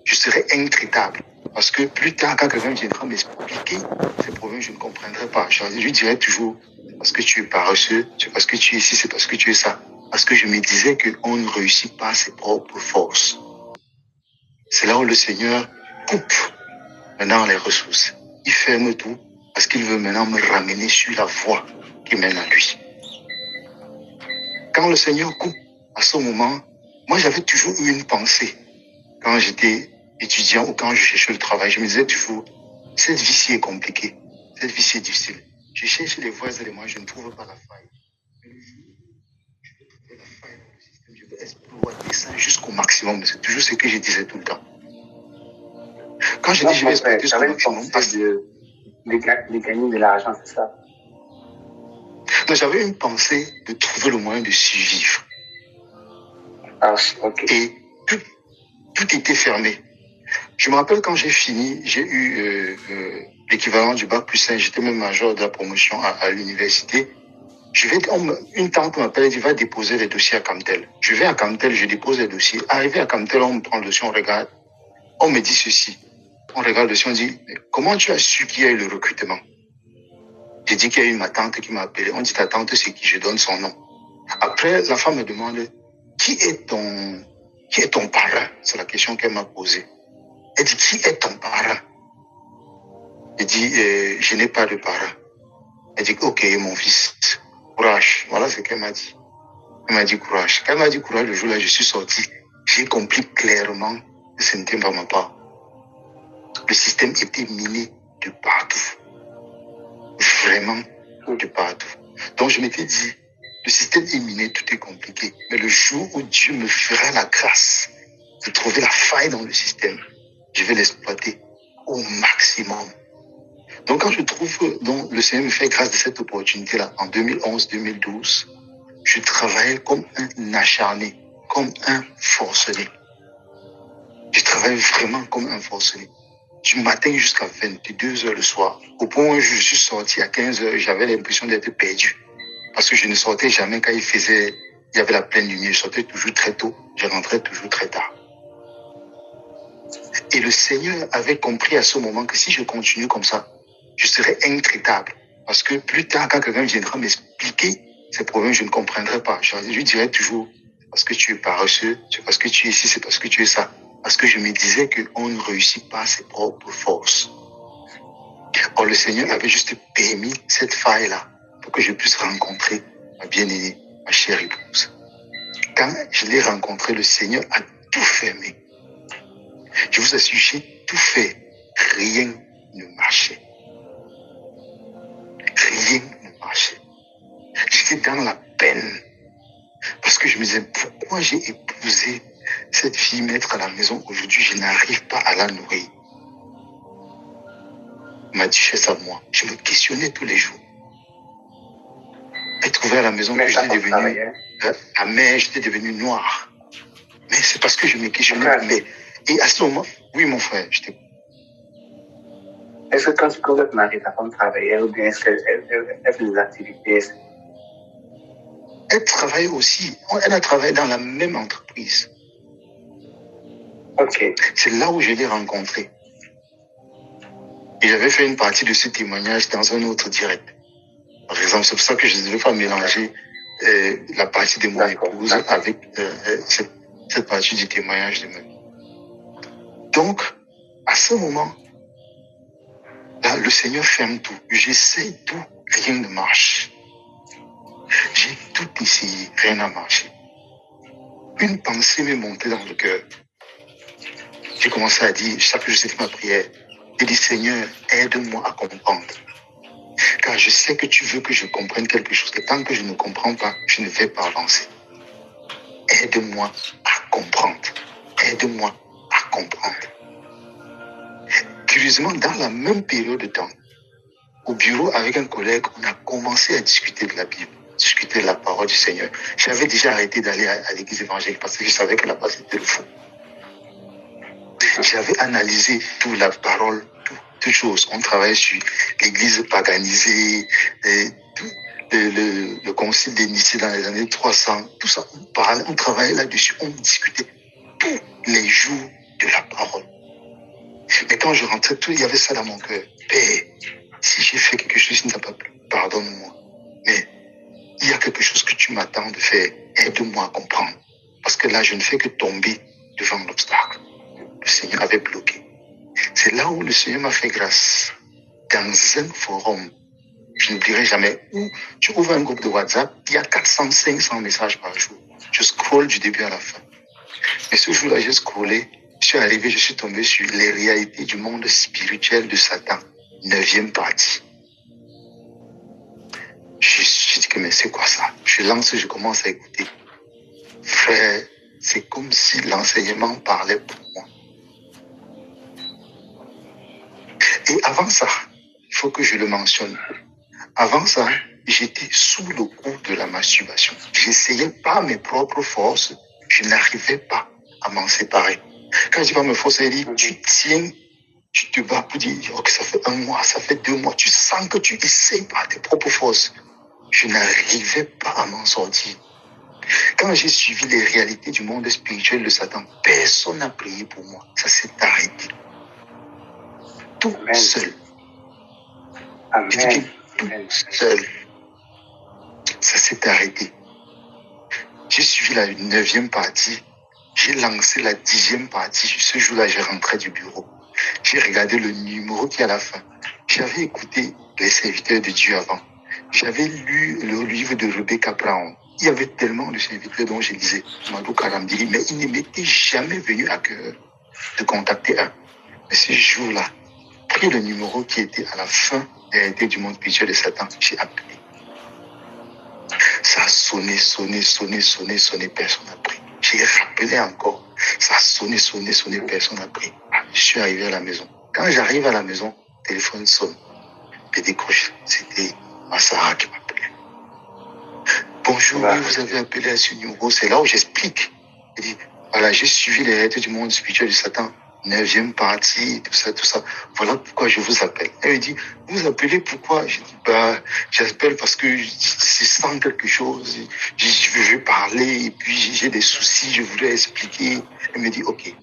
je serai intraitable. Parce que plus tard, quand quelqu'un viendra m'expliquer ces problèmes, je ne comprendrai pas. Je lui dirai toujours, parce que tu es paresseux, c'est parce que tu es ici, c'est parce que tu es ça. Parce que je me disais qu'on ne réussit pas ses propres forces. C'est là où le Seigneur coupe maintenant les ressources. Il ferme tout parce qu'il veut maintenant me ramener sur la voie qui mène à lui. Quand le Seigneur coupe, à ce moment, moi j'avais toujours eu une pensée. Quand j'étais étudiant ou quand je cherchais le travail, je me disais toujours, cette vie-ci est compliquée, cette vie-ci est difficile. Je cherche les voies et les moyens, je ne trouve pas la faille. Mais le jour où je vais trouver la faille dans le système, je vais exploiter ça jusqu'au maximum. C'est toujours ce que je disais tout le temps. Quand je dis je vais exploiter jusqu'au maximum, de gagner de l'argent, c'est ça? Non, j'avais une pensée de trouver le moyen de survivre. Ah, ok. Et tout était fermé. Je me rappelle quand j'ai fini, j'ai eu l'équivalent du bac plus 5, j'étais même major de la promotion à l'université. Une tante m'appelle et dit va déposer les dossiers à Camtel. Je vais à Camtel, je dépose les dossiers. Arrivé à Camtel, on me prend le dossier, on regarde. On me dit ceci. On regarde le dossier, on dit comment tu as su qu'il y a eu le recrutement? J'ai dit qu'il y a eu ma tante qui m'a appelé. On dit ta tante c'est qui? Je donne son nom. Après, la femme me demande qui est ton parrain? C'est la question qu'elle m'a posée. Elle dit qui est ton parrain? J'ai dit je n'ai pas de parrain. Elle dit ok mon fils, courage. Voilà ce qu'elle m'a dit. Elle m'a dit courage. Quand elle m'a dit courage, le jour-là, je suis sorti. J'ai compris clairement que ce n'était pas ma part. Le système était miné de partout. Vraiment de partout. Donc je m'étais dit, le système est miné, tout est compliqué. Mais le jour où Dieu me fera la grâce de trouver la faille dans le système, je vais l'exploiter au maximum. Donc quand je trouve donc le Seigneur me fait grâce de cette opportunité-là, en 2011-2012, je travaillais comme un acharné, comme un forcené. Je travaillais vraiment comme un forcené. Du matin jusqu'à 22h le soir. Au point où je suis sorti à 15h, j'avais l'impression d'être perdu. Parce que je ne sortais jamais quand il y avait la pleine lumière. Je sortais toujours très tôt, je rentrais toujours très tard. Et le Seigneur avait compris à ce moment que si je continue comme ça, je serais intraitable. Parce que plus tard, quand quelqu'un viendra m'expliquer ces problèmes, je ne comprendrai pas. Je lui dirais toujours, parce que tu es paresseux, c'est parce que tu es ici, c'est parce que tu es ça. Parce que je me disais qu'on ne réussit pas ses propres forces. Or, le Seigneur avait juste permis cette faille-là pour que je puisse rencontrer ma bien-aimée, ma chère épouse. Quand je l'ai rencontrée, le Seigneur a tout fermé. Je vous assure, j'ai tout fait. Rien ne marchait. Rien ne marchait. J'étais dans la peine. Parce que je me disais, pourquoi j'ai épousé cette fille maître à la maison aujourd'hui, je n'arrive pas à la nourrir. Ma duchesse à moi. Je me questionnais tous les jours. Elle trouvait à la maison que j'étais devenu amer, j'étais devenu noir. Mais c'est parce que je me questionnais. Mais, et à ce moment, oui mon frère, j'étais... Est-ce que quand votre mari, ta femme travaillait ou bien est-ce qu'elle fait des activités? Elle travaillait aussi. Elle a travaillé dans la même entreprise. Ok. C'est là où je l'ai rencontrée. Et j'avais fait une partie de ce témoignage dans un autre direct. Par exemple, c'est pour ça que je ne veux pas mélanger la partie de mon épouse avec cette partie du témoignage de ma vie. Donc, à ce moment, là, le Seigneur ferme tout. J'essaie tout, rien ne marche. J'ai tout essayé, rien n'a marché. Une pensée m'est montée dans le cœur. J'ai commencé à dire, chaque jour c'était ma prière. J'ai dit, Seigneur, aide-moi à comprendre. Car je sais que tu veux que je comprenne quelque chose. Et tant que je ne comprends pas, je ne vais pas avancer. Aide-moi à comprendre. Aide-moi à comprendre. Curieusement, dans la même période de temps, au bureau avec un collègue, on a commencé à discuter de la Bible, discuter de la parole du Seigneur. J'avais déjà arrêté d'aller à l'église évangélique parce que je savais que là-bas c'était le fou. J'avais analysé toute la parole, toutes choses. On travaillait sur l'église paganisée, le concile de Nicée dans les années 300, tout ça. On parlait, on travaillait là-dessus, on discutait tous les jours de la parole. Mais quand je rentrais, il y avait ça dans mon cœur. Père, si j'ai fait quelque chose qui ne t'a pas plu, pardonne-moi. Mais il y a quelque chose que tu m'attends de faire. Aide-moi à comprendre. Parce que là, je ne fais que tomber devant l'obstacle. Le Seigneur avait bloqué. C'est là où le Seigneur m'a fait grâce. Dans un forum, je n'oublierai jamais, où tu ouvres un groupe de WhatsApp, il y a 400, 500 messages par jour. Je scrolle du début à la fin. Mais ce jour-là, j'ai scrollé, je suis arrivé, je suis tombé sur les réalités du monde spirituel de Satan, 9e partie. Je dis que, mais c'est quoi ça? Je lance, je commence à écouter. Frère, c'est comme si l'enseignement parlait pour moi. Et avant ça, il faut que je le mentionne. Avant ça, j'étais sous le coup de la masturbation. J'essayais par mes propres forces, je n'arrivais pas à m'en séparer. Quand je dis pas mes forces, il dit, tu tiens, tu te bats pour dire, oh, que ça fait 1 mois, ça fait 2 mois, tu sens que tu essayes par tes propres forces. Je n'arrivais pas à m'en sortir. Quand j'ai suivi les réalités du monde spirituel de Satan, personne n'a prié pour moi. Ça s'est arrêté. Tout Amen. seul. Amen. Je dis que tout seul. Ça s'est arrêté. J'ai suivi la 9e partie. J'ai lancé la 10e partie. Ce jour-là, j'ai rentré du bureau. J'ai regardé le numéro qui est à la fin. J'avais écouté les serviteurs de Dieu avant. J'avais lu le livre de Rebecca Brown. Il y avait tellement de serviteurs dont je disais, Madou Karambiri, mais il ne m'était jamais venu à cœur de contacter un. Mais ce jour-là, pris le numéro qui était à la fin des réalités du monde spirituel de Satan, j'ai appelé. Ça a sonné, personne n'a pris. J'ai rappelé encore. Ça a sonné, personne n'a pris. Je suis arrivé à la maison. Quand j'arrive à la maison, le téléphone sonne. Je décroche. C'était Massara qui m'appelait. Bonjour, oui, vous avez appelé à ce numéro. C'est là où j'explique. Je dis, voilà, j'ai suivi les réalités du monde spirituel de Satan. 9e partie, tout ça. Voilà pourquoi je vous appelle. Elle me dit, vous appelez pourquoi? Je dis, j'appelle parce que je sens quelque chose. Je veux parler et puis j'ai des soucis, je voulais expliquer. Elle me dit, ok.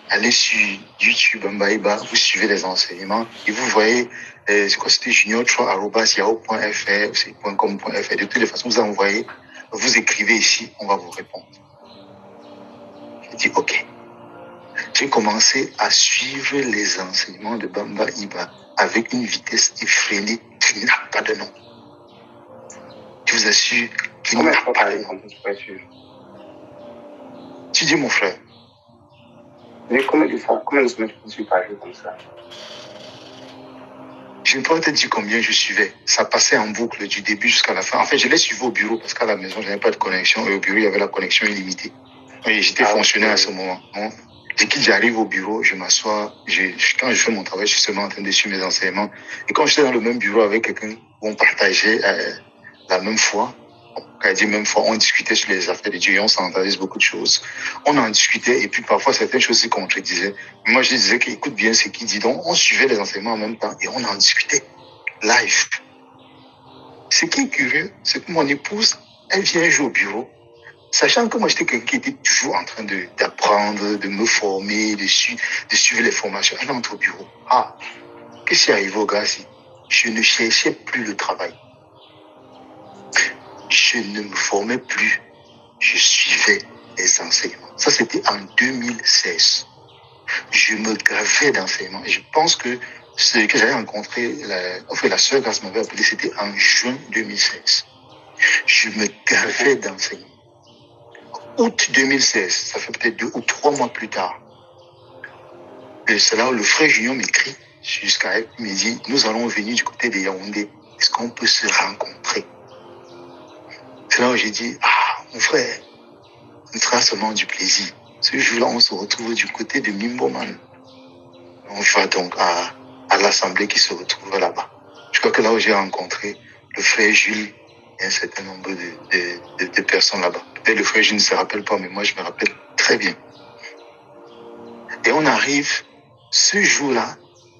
Allez sur YouTube, Mbaïba, vous suivez les enseignements et vous voyez, c'est quoi, c'était junior3@yahoo.fr ou c'est .com.fr. De toutes les façons, vous envoyez, vous écrivez ici, on va vous répondre. Je dis, ok. J'ai commencé à suivre les enseignements de Bamba Iba avec une vitesse effrénée qui n'a pas de nom. Je vous assure qu'il n'a pas de nom. Tu dis, mon frère? Mais combien de semaines tu suis par jour comme ça? Je ne peux pas te dire combien je suivais. Ça passait en boucle du début jusqu'à la fin. En fait, je l'ai suivi au bureau parce qu'à la maison, je n'avais pas de connexion. Et au bureau, il y avait la connexion illimitée. Et j'étais fonctionnaire à ce moment. Dès que j'arrive au bureau, je m'assois. Quand je fais mon travail, je suis seulement en train de suivre mes enseignements. Et quand j'étais dans le même bureau avec quelqu'un où on partageait la même foi, quand je dis même fois, on discutait sur les affaires de Dieu et on s'entendait beaucoup de choses. On en discutait et puis parfois certaines choses se contredisaient. Moi, je disais qu'écoute bien ce qu'il dit. Donc, on suivait les enseignements en même temps et on en discutait live. Ce qui est curieux, c'est que mon épouse, elle vient un jour au bureau, sachant que moi, j'étais quelqu'un qui était toujours en train d'apprendre, de me former, de suivre les formations. Elle entre au bureau. Ah, qu'est-ce qui est arrivé au gars ici? Je ne cherchais plus le travail. Je ne me formais plus. Je suivais les enseignements. Ça, c'était en 2016. Je me gavais d'enseignements. Et je pense que ce que j'avais rencontré, la sœur Grace m'avait appelé, c'était en juin 2016. Je me gavais d'enseignements. Août 2016, ça fait peut-être 2 ou 3 mois plus tard. Et c'est là où le frère Junior m'écrit sur Skype, il me dit, nous allons venir du côté de Yaoundé. Est-ce qu'on peut se rencontrer? C'est là où j'ai dit, mon frère, on fera seulement du plaisir. Ce jour-là, on se retrouve du côté de Mimboman. On va donc à l'assemblée qui se retrouve là-bas. Je crois que là où j'ai rencontré le frère Jules et un certain nombre de personnes là-bas. Peut-être le frère Jules ne se rappelle pas, mais moi, je me rappelle très bien. Et on arrive, ce jour-là,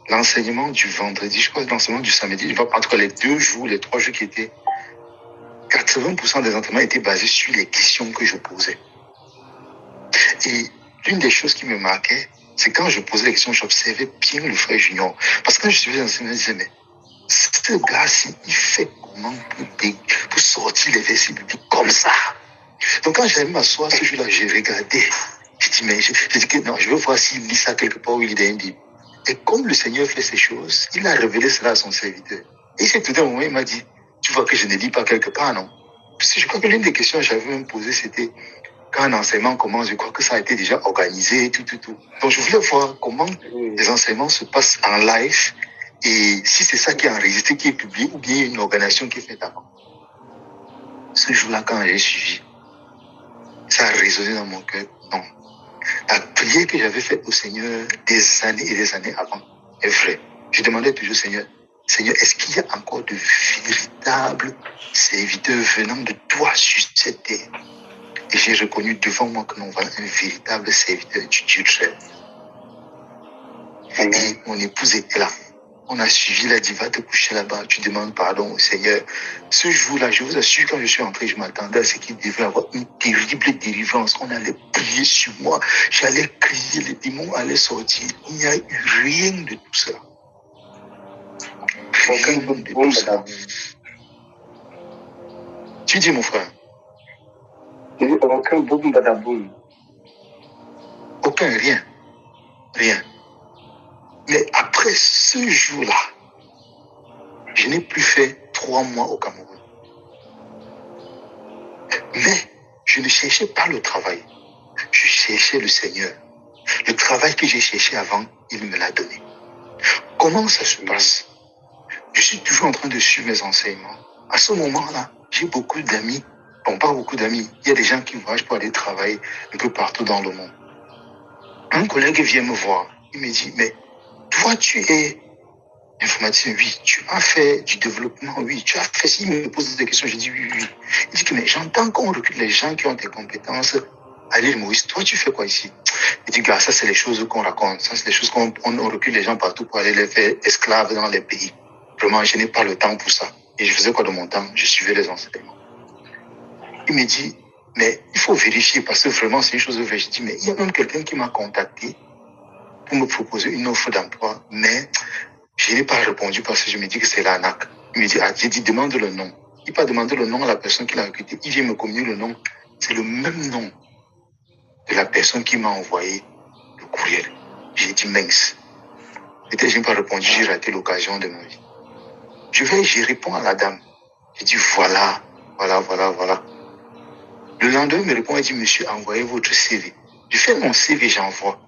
l'enseignement du vendredi, je crois l'enseignement du samedi, en tout cas les 2 jours, les 3 jours qui étaient, 80% des entraînements étaient basés sur les questions que je posais. Et l'une des choses qui me marquait, C'est quand je posais la question, j'observais bien le frère Junior. Parce que quand je suivais l'enseignement, je disais, mais ce gars-ci, il fait comment pour sortir les versets bibliques comme ça? Donc quand j'allais m'asseoir ce jour-là, j'ai regardé. J'ai dit, mais j'ai dit que non, je veux voir s'il lit ça quelque part où il est dans une Bible. Et comme le Seigneur fait ces choses, il a révélé cela à son serviteur. Et c'est tout un moment, il m'a dit, tu vois que je ne lis pas quelque part, non? Parce que je crois que l'une des questions que j'avais même posées, c'était, quand un enseignement commence, je crois que ça a été déjà organisé, tout. Donc je voulais voir comment les enseignements se passent en live et si c'est ça qui est enregistré, qui est publié, ou bien une organisation qui est faite avant. Ce jour-là, quand j'ai suivi, ça a résonné dans mon cœur. Non. La prière que j'avais faite au Seigneur des années et des années avant est vraie. Je demandais toujours au Seigneur, est-ce qu'il y a encore de véritables serviteurs venant de toi sur cette terre? Et j'ai reconnu devant moi que nous avons un véritable serviteur du Dieu très. Et mon épouse était là. On a suivi la diva te coucher là-bas. Tu demandes pardon au Seigneur. Ce jour-là, je vous assure, quand je suis entré, je m'attendais à ce qu'il devait avoir une terrible délivrance. On allait prier sur moi. J'allais crier, les démons allaient sortir. Il n'y a eu rien de tout cela. Rien de tout cela. Tu dis, mon frère? Aucun boum badaboum. Aucun, rien. Rien. Mais après ce jour-là, je n'ai plus fait 3 mois au Cameroun. Mais je ne cherchais pas le travail. Je cherchais le Seigneur. Le travail que j'ai cherché avant, il me l'a donné. Comment ça se passe? Je suis toujours en train de suivre mes enseignements. À ce moment-là, j'ai beaucoup d'amis. Bon, pas beaucoup d'amis. Il y a des gens qui voyagent pour aller travailler un peu partout dans le monde. Un collègue vient me voir. Il me dit, mais toi, tu es informaticien? Oui. Tu as fait du développement? Oui. Tu as fait... S'il me pose des questions, je dis oui. Il dit que, mais j'entends qu'on recrute les gens qui ont des compétences à l'île Maurice. Toi, tu fais quoi ici? Il dit, gars, ça, c'est les choses qu'on raconte. Ça, c'est les choses qu'on recrute les gens partout pour aller les faire esclaves dans les pays. Vraiment, je n'ai pas le temps pour ça. Et je faisais quoi de mon temps? Je suivais les enseignements. Il me dit, mais il faut vérifier parce que vraiment, c'est une chose vraie. Je dis, mais il y a même quelqu'un qui m'a contacté pour me proposer une offre d'emploi, mais je n'ai pas répondu parce que je me dis que c'est l'arnaque. Il me dit, j'ai dit, demande le nom. Il n'a pas demandé le nom à la personne qui l'a recruté. Il vient me communiquer le nom. C'est le même nom de la personne qui m'a envoyé le courriel. J'ai dit, mince. Peut-être que je n'ai pas répondu, j'ai raté l'occasion de ma vie. Je réponds à la dame. Je dis, voilà. Le lendemain, il me répond, il dit, monsieur, envoyez votre CV. Je fais mon CV, j'envoie.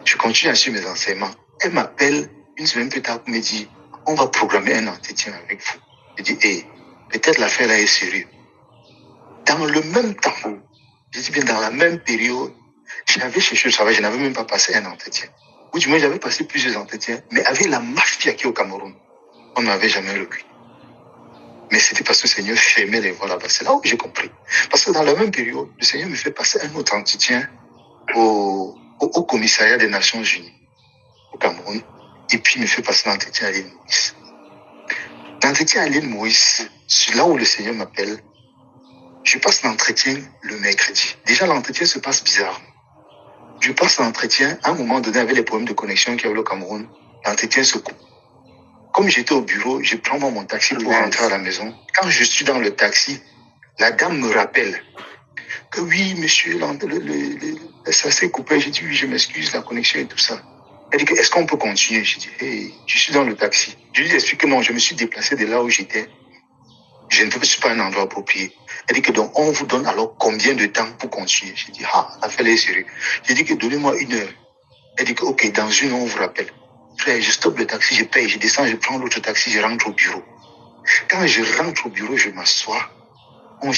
Je continue à suivre mes enseignements. Elle m'appelle une semaine plus tard pour me dire, on va programmer un entretien avec vous. Je dis, peut-être l'affaire là est sérieuse. Dans le même temps, je dis bien dans la même période, j'avais cherché le travail, je n'avais même pas passé un entretien. Ou du moins, j'avais passé plusieurs entretiens, mais avec la mafia qui est au Cameroun, on n'avait jamais recruté. Mais c'était parce que le Seigneur fermait les voies là-bas. C'est là où j'ai compris. Parce que dans la même période, le Seigneur me fait passer un autre entretien au commissariat des Nations Unies au Cameroun. Et puis, il me fait passer l'entretien à l'île Maurice. L'entretien à l'île Maurice, c'est là où le Seigneur m'appelle. Je passe l'entretien le mercredi. Déjà, l'entretien se passe bizarrement. Je passe l'entretien, à un moment donné, avec les problèmes de connexion qu'il y avait au Cameroun, l'entretien se coupe. Comme j'étais au bureau, je prends mon taxi pour rentrer à la maison. Quand je suis dans le taxi, la dame me rappelle que oui, monsieur, ça s'est coupé. J'ai dit oui, je m'excuse, la connexion et tout ça. Elle dit que est-ce qu'on peut continuer? J'ai dit, hey, je suis dans le taxi. Je lui explique que non, je me suis déplacé de là où j'étais. Je ne suis pas un endroit approprié. Elle dit que donc, on vous donne alors combien de temps pour continuer? J'ai dit, l'affaire est sérieuse. J'ai dit que donnez-moi 1 heure. Elle dit que ok, dans 1 heure, on vous rappelle. Frère, je stoppe le taxi, je paye, je descends, je prends l'autre taxi, je rentre au bureau. Quand je rentre au bureau, je m'assois. On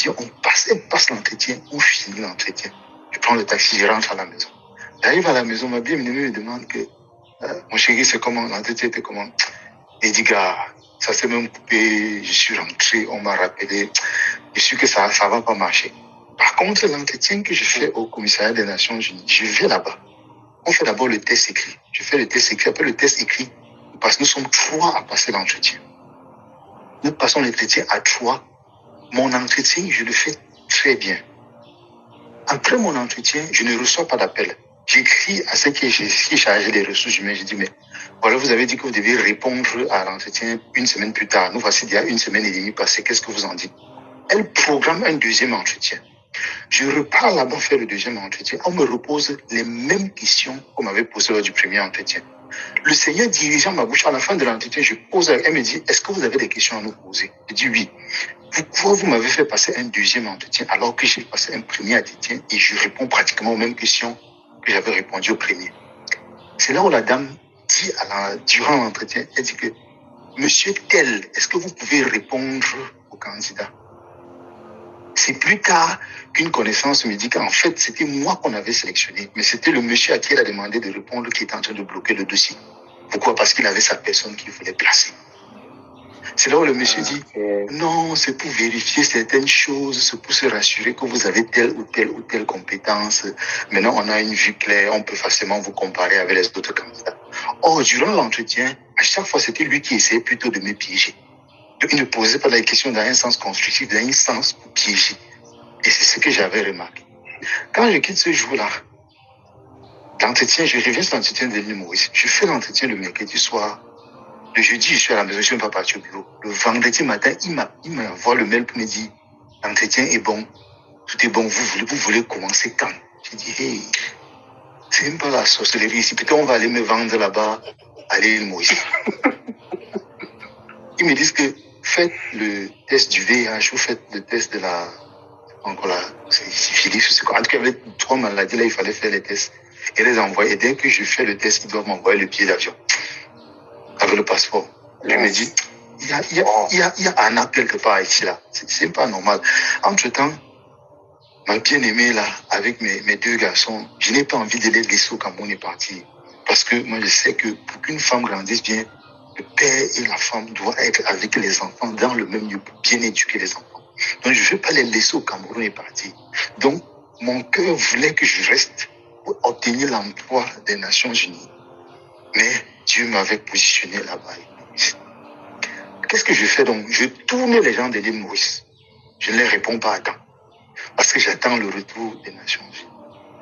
passe l'entretien, on finit l'entretien. Je prends le taxi, je rentre à la maison. J'arrive à la maison, ma bien-aimée me demande que mon chéri, c'est comment? L'entretien était comment? Et dit, gars, ça s'est même coupé, je suis rentré, on m'a rappelé. Je suis que ça va pas marcher. Par contre, l'entretien que je fais au commissariat des Nations Unies, je vais là-bas. On fait d'abord le test écrit. Je fais le test écrit. Après le test écrit, parce que nous sommes 3 à passer l'entretien. Nous passons l'entretien à 3. Mon entretien, je le fais très bien. Après mon entretien, je ne reçois pas d'appel. J'écris à ce qui est chargé des ressources humaines. Je dis, mais voilà, vous avez dit que vous devez répondre à l'entretien une semaine plus tard. Nous voici déjà 1 semaine et demie passée. Qu'est-ce que vous en dites? Elle programme un deuxième entretien. Je repars là-bas faire le deuxième entretien. On me repose les mêmes questions qu'on m'avait posées lors du premier entretien. Le Seigneur dirigeant ma bouche à la fin de l'entretien, je pose, elle me dit, est-ce que vous avez des questions à nous poser? Je dis oui. Pourquoi vous m'avez fait passer un deuxième entretien alors que j'ai passé un premier entretien et je réponds pratiquement aux mêmes questions que j'avais répondu au premier? C'est là où la dame dit durant l'entretien, elle dit que, monsieur tel, est-ce que vous pouvez répondre au candidat? C'est plus tard qu'une connaissance me dit qu'en fait, c'était moi qu'on avait sélectionné, mais c'était le monsieur à qui elle a demandé de répondre qui était en train de bloquer le dossier. Pourquoi? Parce qu'il avait sa personne qu'il voulait placer. C'est là où le monsieur dit, non, c'est pour vérifier certaines choses, c'est pour se rassurer que vous avez telle ou telle ou telle compétence. Maintenant, on a une vue claire, on peut facilement vous comparer avec les autres candidats. Or, durant l'entretien, à chaque fois, c'était lui qui essayait plutôt de me piéger. Il ne posait pas la question dans un sens constructif, dans un sens pour piéger. Et c'est ce que j'avais remarqué. Quand je quitte ce jour-là, l'entretien, je reviens sur l'entretien de l'île Maurice. Je fais l'entretien le mercredi soir. Le jeudi, je suis à la maison, je ne suis même pas parti au bureau. Le vendredi matin, il m'envoie le mail pour me dire, l'entretien est bon, tout est bon, vous voulez commencer quand? J'ai dit, hey, c'est même pas la sorcellerie ici. Peut-être on va aller me vendre là-bas à l'île Maurice. Ils me disent que faites le test du VIH ou faites le test de la syphilis, c'est quoi. En tout cas, il y avait 3 maladies là, il fallait faire les tests et les envoyer. Et dès que je fais le test, ils doivent m'envoyer le billet d'avion avec le passeport. Je me dis, il y a un acte quelque part ici là. C'est pas normal. Entre-temps, ma bien-aimée là, avec mes 2 garçons, je n'ai pas envie de les laisser au Cameroun et partir. Parce que moi, je sais que pour qu'une femme grandisse bien, le père et la femme doivent être avec les enfants dans le même lieu pour bien éduquer les enfants. Donc, je ne vais pas les laisser au Cameroun et partir. Donc, mon cœur voulait que je reste pour obtenir l'emploi des Nations Unies. Mais Dieu m'avait positionné là-bas. Qu'est-ce que je fais donc? Je tourne les gens de l'île Maurice. Je ne les réponds pas à temps. Parce que j'attends le retour des Nations Unies.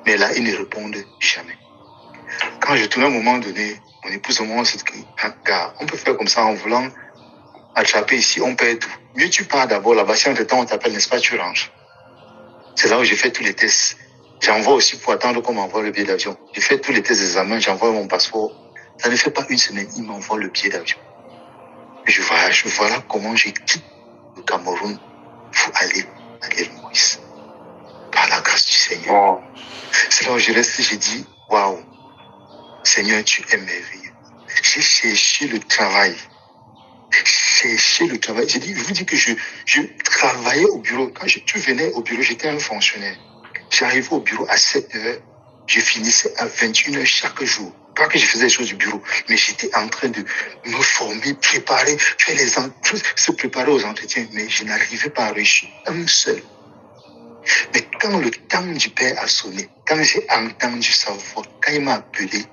Mais là, ils ne répondent jamais. Quand je tourne à un moment donné, mon épouse et moi, on s'est dit, gars, on peut faire comme ça en voulant attraper ici, on perd tout. Mieux tu pars d'abord là-bas, si entre-temps on t'appelle, n'est-ce pas, tu ranges. C'est là où j'ai fait tous les tests. J'envoie aussi pour attendre qu'on m'envoie le billet d'avion. J'ai fait tous les tests d'examen, j'envoie mon passeport. Ça ne fait pas 1 semaine, il m'envoie le billet d'avion. Je voyage, voilà comment j'ai quitté le Cameroun pour aller à l'île Maurice. Par la grâce du Seigneur. C'est là où je reste, j'ai dit, waouh, Seigneur, tu es merveilleux. J'ai cherché le travail. J'ai dit, je vous dis que je travaillais au bureau. Quand tu venais au bureau, j'étais un fonctionnaire. J'arrivais au bureau à 7h, je finissais à 21h chaque jour. Pas que je faisais les choses du bureau, mais j'étais en train de me former, préparer, se préparer aux entretiens, mais je n'arrivais pas à réussir un seul. Mais quand le temps du Père a sonné, quand j'ai entendu sa voix, quand il m'a appelé,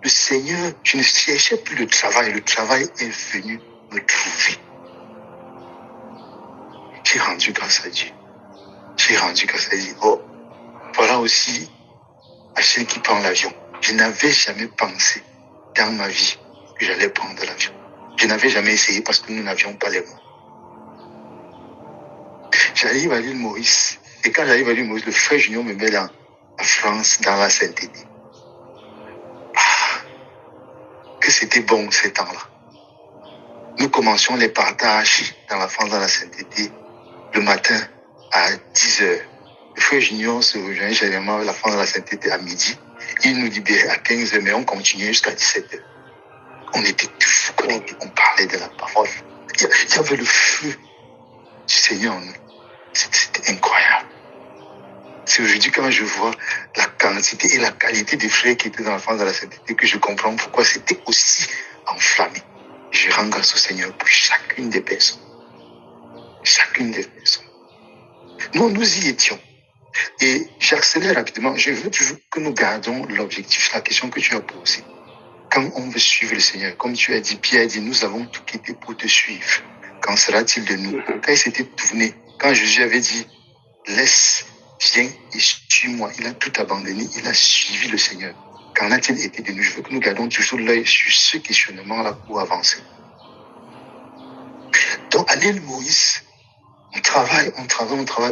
le Seigneur, je ne cherchais plus le travail est venu me trouver. J'ai rendu grâce à Dieu. Oh, voilà aussi Achille qui prend l'avion. Je n'avais jamais pensé dans ma vie que j'allais prendre l'avion. Je n'avais jamais essayé parce que nous n'avions pas les mots. J'arrive à l'île Maurice. Et quand j'arrive à l'île Maurice, le frère Junior me met en France, dans la sainteté. Que c'était bon ces temps-là. Nous commencions les partages dans la France, dans la sainteté, le matin à 10h. Le frère Junior se rejoint généralement avec la France, dans la sainteté à midi. Il nous libérait à 15h, mais on continuait jusqu'à 17h. On était toujours connectés, on parlait de la parole. Il y avait le feu du Seigneur en nous. C'était incroyable. C'est aujourd'hui quand je vois la quantité et la qualité des frères qui étaient dans la France, dans la sainteté, que je comprends pourquoi c'était aussi enflammé. Je rends grâce au Seigneur pour chacune des personnes. Chacune des personnes. Nous y étions. Et j'accélère rapidement. Je veux toujours que nous gardons l'objectif, la question que tu as posée. Quand on veut suivre le Seigneur, comme tu as dit, Pierre a dit, nous avons tout quitté pour te suivre. Qu'en sera-t-il de nous? Quand il s'était tourné, quand Jésus avait dit, laisse viens et suis-moi. Il a tout abandonné, il a suivi le Seigneur. Qu'en a-t-il été de nous? Je veux que nous gardons toujours l'œil sur ce questionnement-là pour avancer. Donc, à l'île Maurice, on travaille.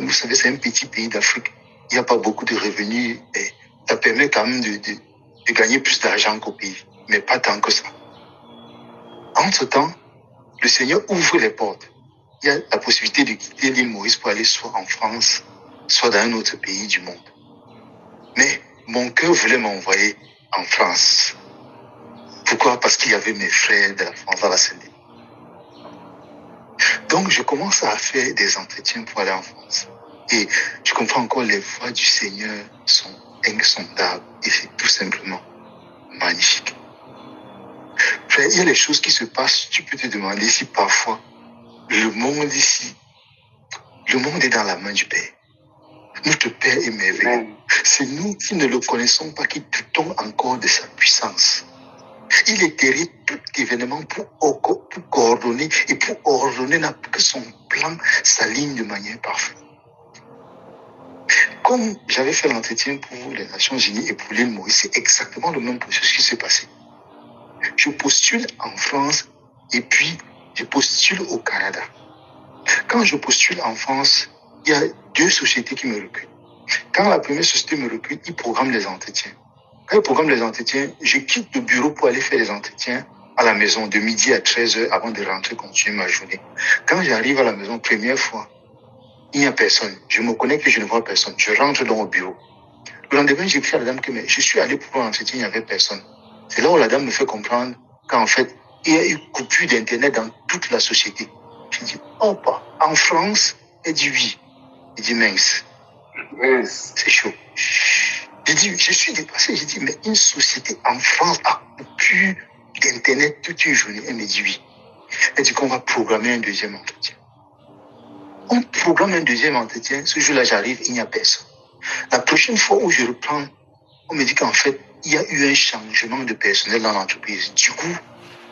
Vous savez, c'est un petit pays d'Afrique. Il n'y a pas beaucoup de revenus et ça permet quand même de gagner plus d'argent qu'au pays, mais pas tant que ça. Entre-temps, le Seigneur ouvre les portes. Il y a la possibilité de quitter l'île Maurice pour aller soit en France, soit dans un autre pays du monde. Mais mon cœur voulait m'envoyer en France. Pourquoi? Parce qu'il y avait mes frères de la France à la Saint-Denis. Donc, je commence à faire des entretiens pour aller en France. Et je comprends encore les voies du Seigneur sont insondables et c'est tout simplement magnifique. Frère, il y a les choses qui se passent, tu peux te demander si parfois le monde ici, le monde est dans la main du Père. Notre Père est merveilleux. C'est nous qui ne le connaissons pas, qui doutons encore de sa puissance. Il est terrible tout événement pour coordonner et pour ordonner que son plan s'aligne de manière parfaite. Comme j'avais fait l'entretien pour les Nations Unies et pour l'île Maurice, c'est exactement le même processus qui s'est passé. Je postule en France et puis je postule au Canada. Quand je postule en France, il y a 2 sociétés qui me recrutent. Quand la première société me recrute, ils programment les entretiens. Quand ils programment les entretiens, je quitte le bureau pour aller faire les entretiens à la maison de midi à 13h avant de rentrer continuer ma journée. Quand j'arrive à la maison, première fois, il n'y a personne. Je me connecte et je ne vois personne. Je rentre dans le bureau. Le lendemain, j'écris à la dame que je suis allé pour l'entretien, il n'y avait personne. C'est là où la dame me fait comprendre qu'en fait, il y a eu coupure d'Internet dans toute la société. Je dis, oh, pas. En France, elle dit oui. Je dis, mince. C'est chaud. Je dis, je suis dépassé. Je dis, mais une société en France a coupure d'Internet toute une journée. Elle me dit oui. Elle dit qu'on va programmer un deuxième entretien. On programme un deuxième entretien. Ce jour-là, j'arrive, il n'y a personne. La prochaine fois où je reprends, on me dit qu'en fait, il y a eu un changement de personnel dans l'entreprise. Du coup,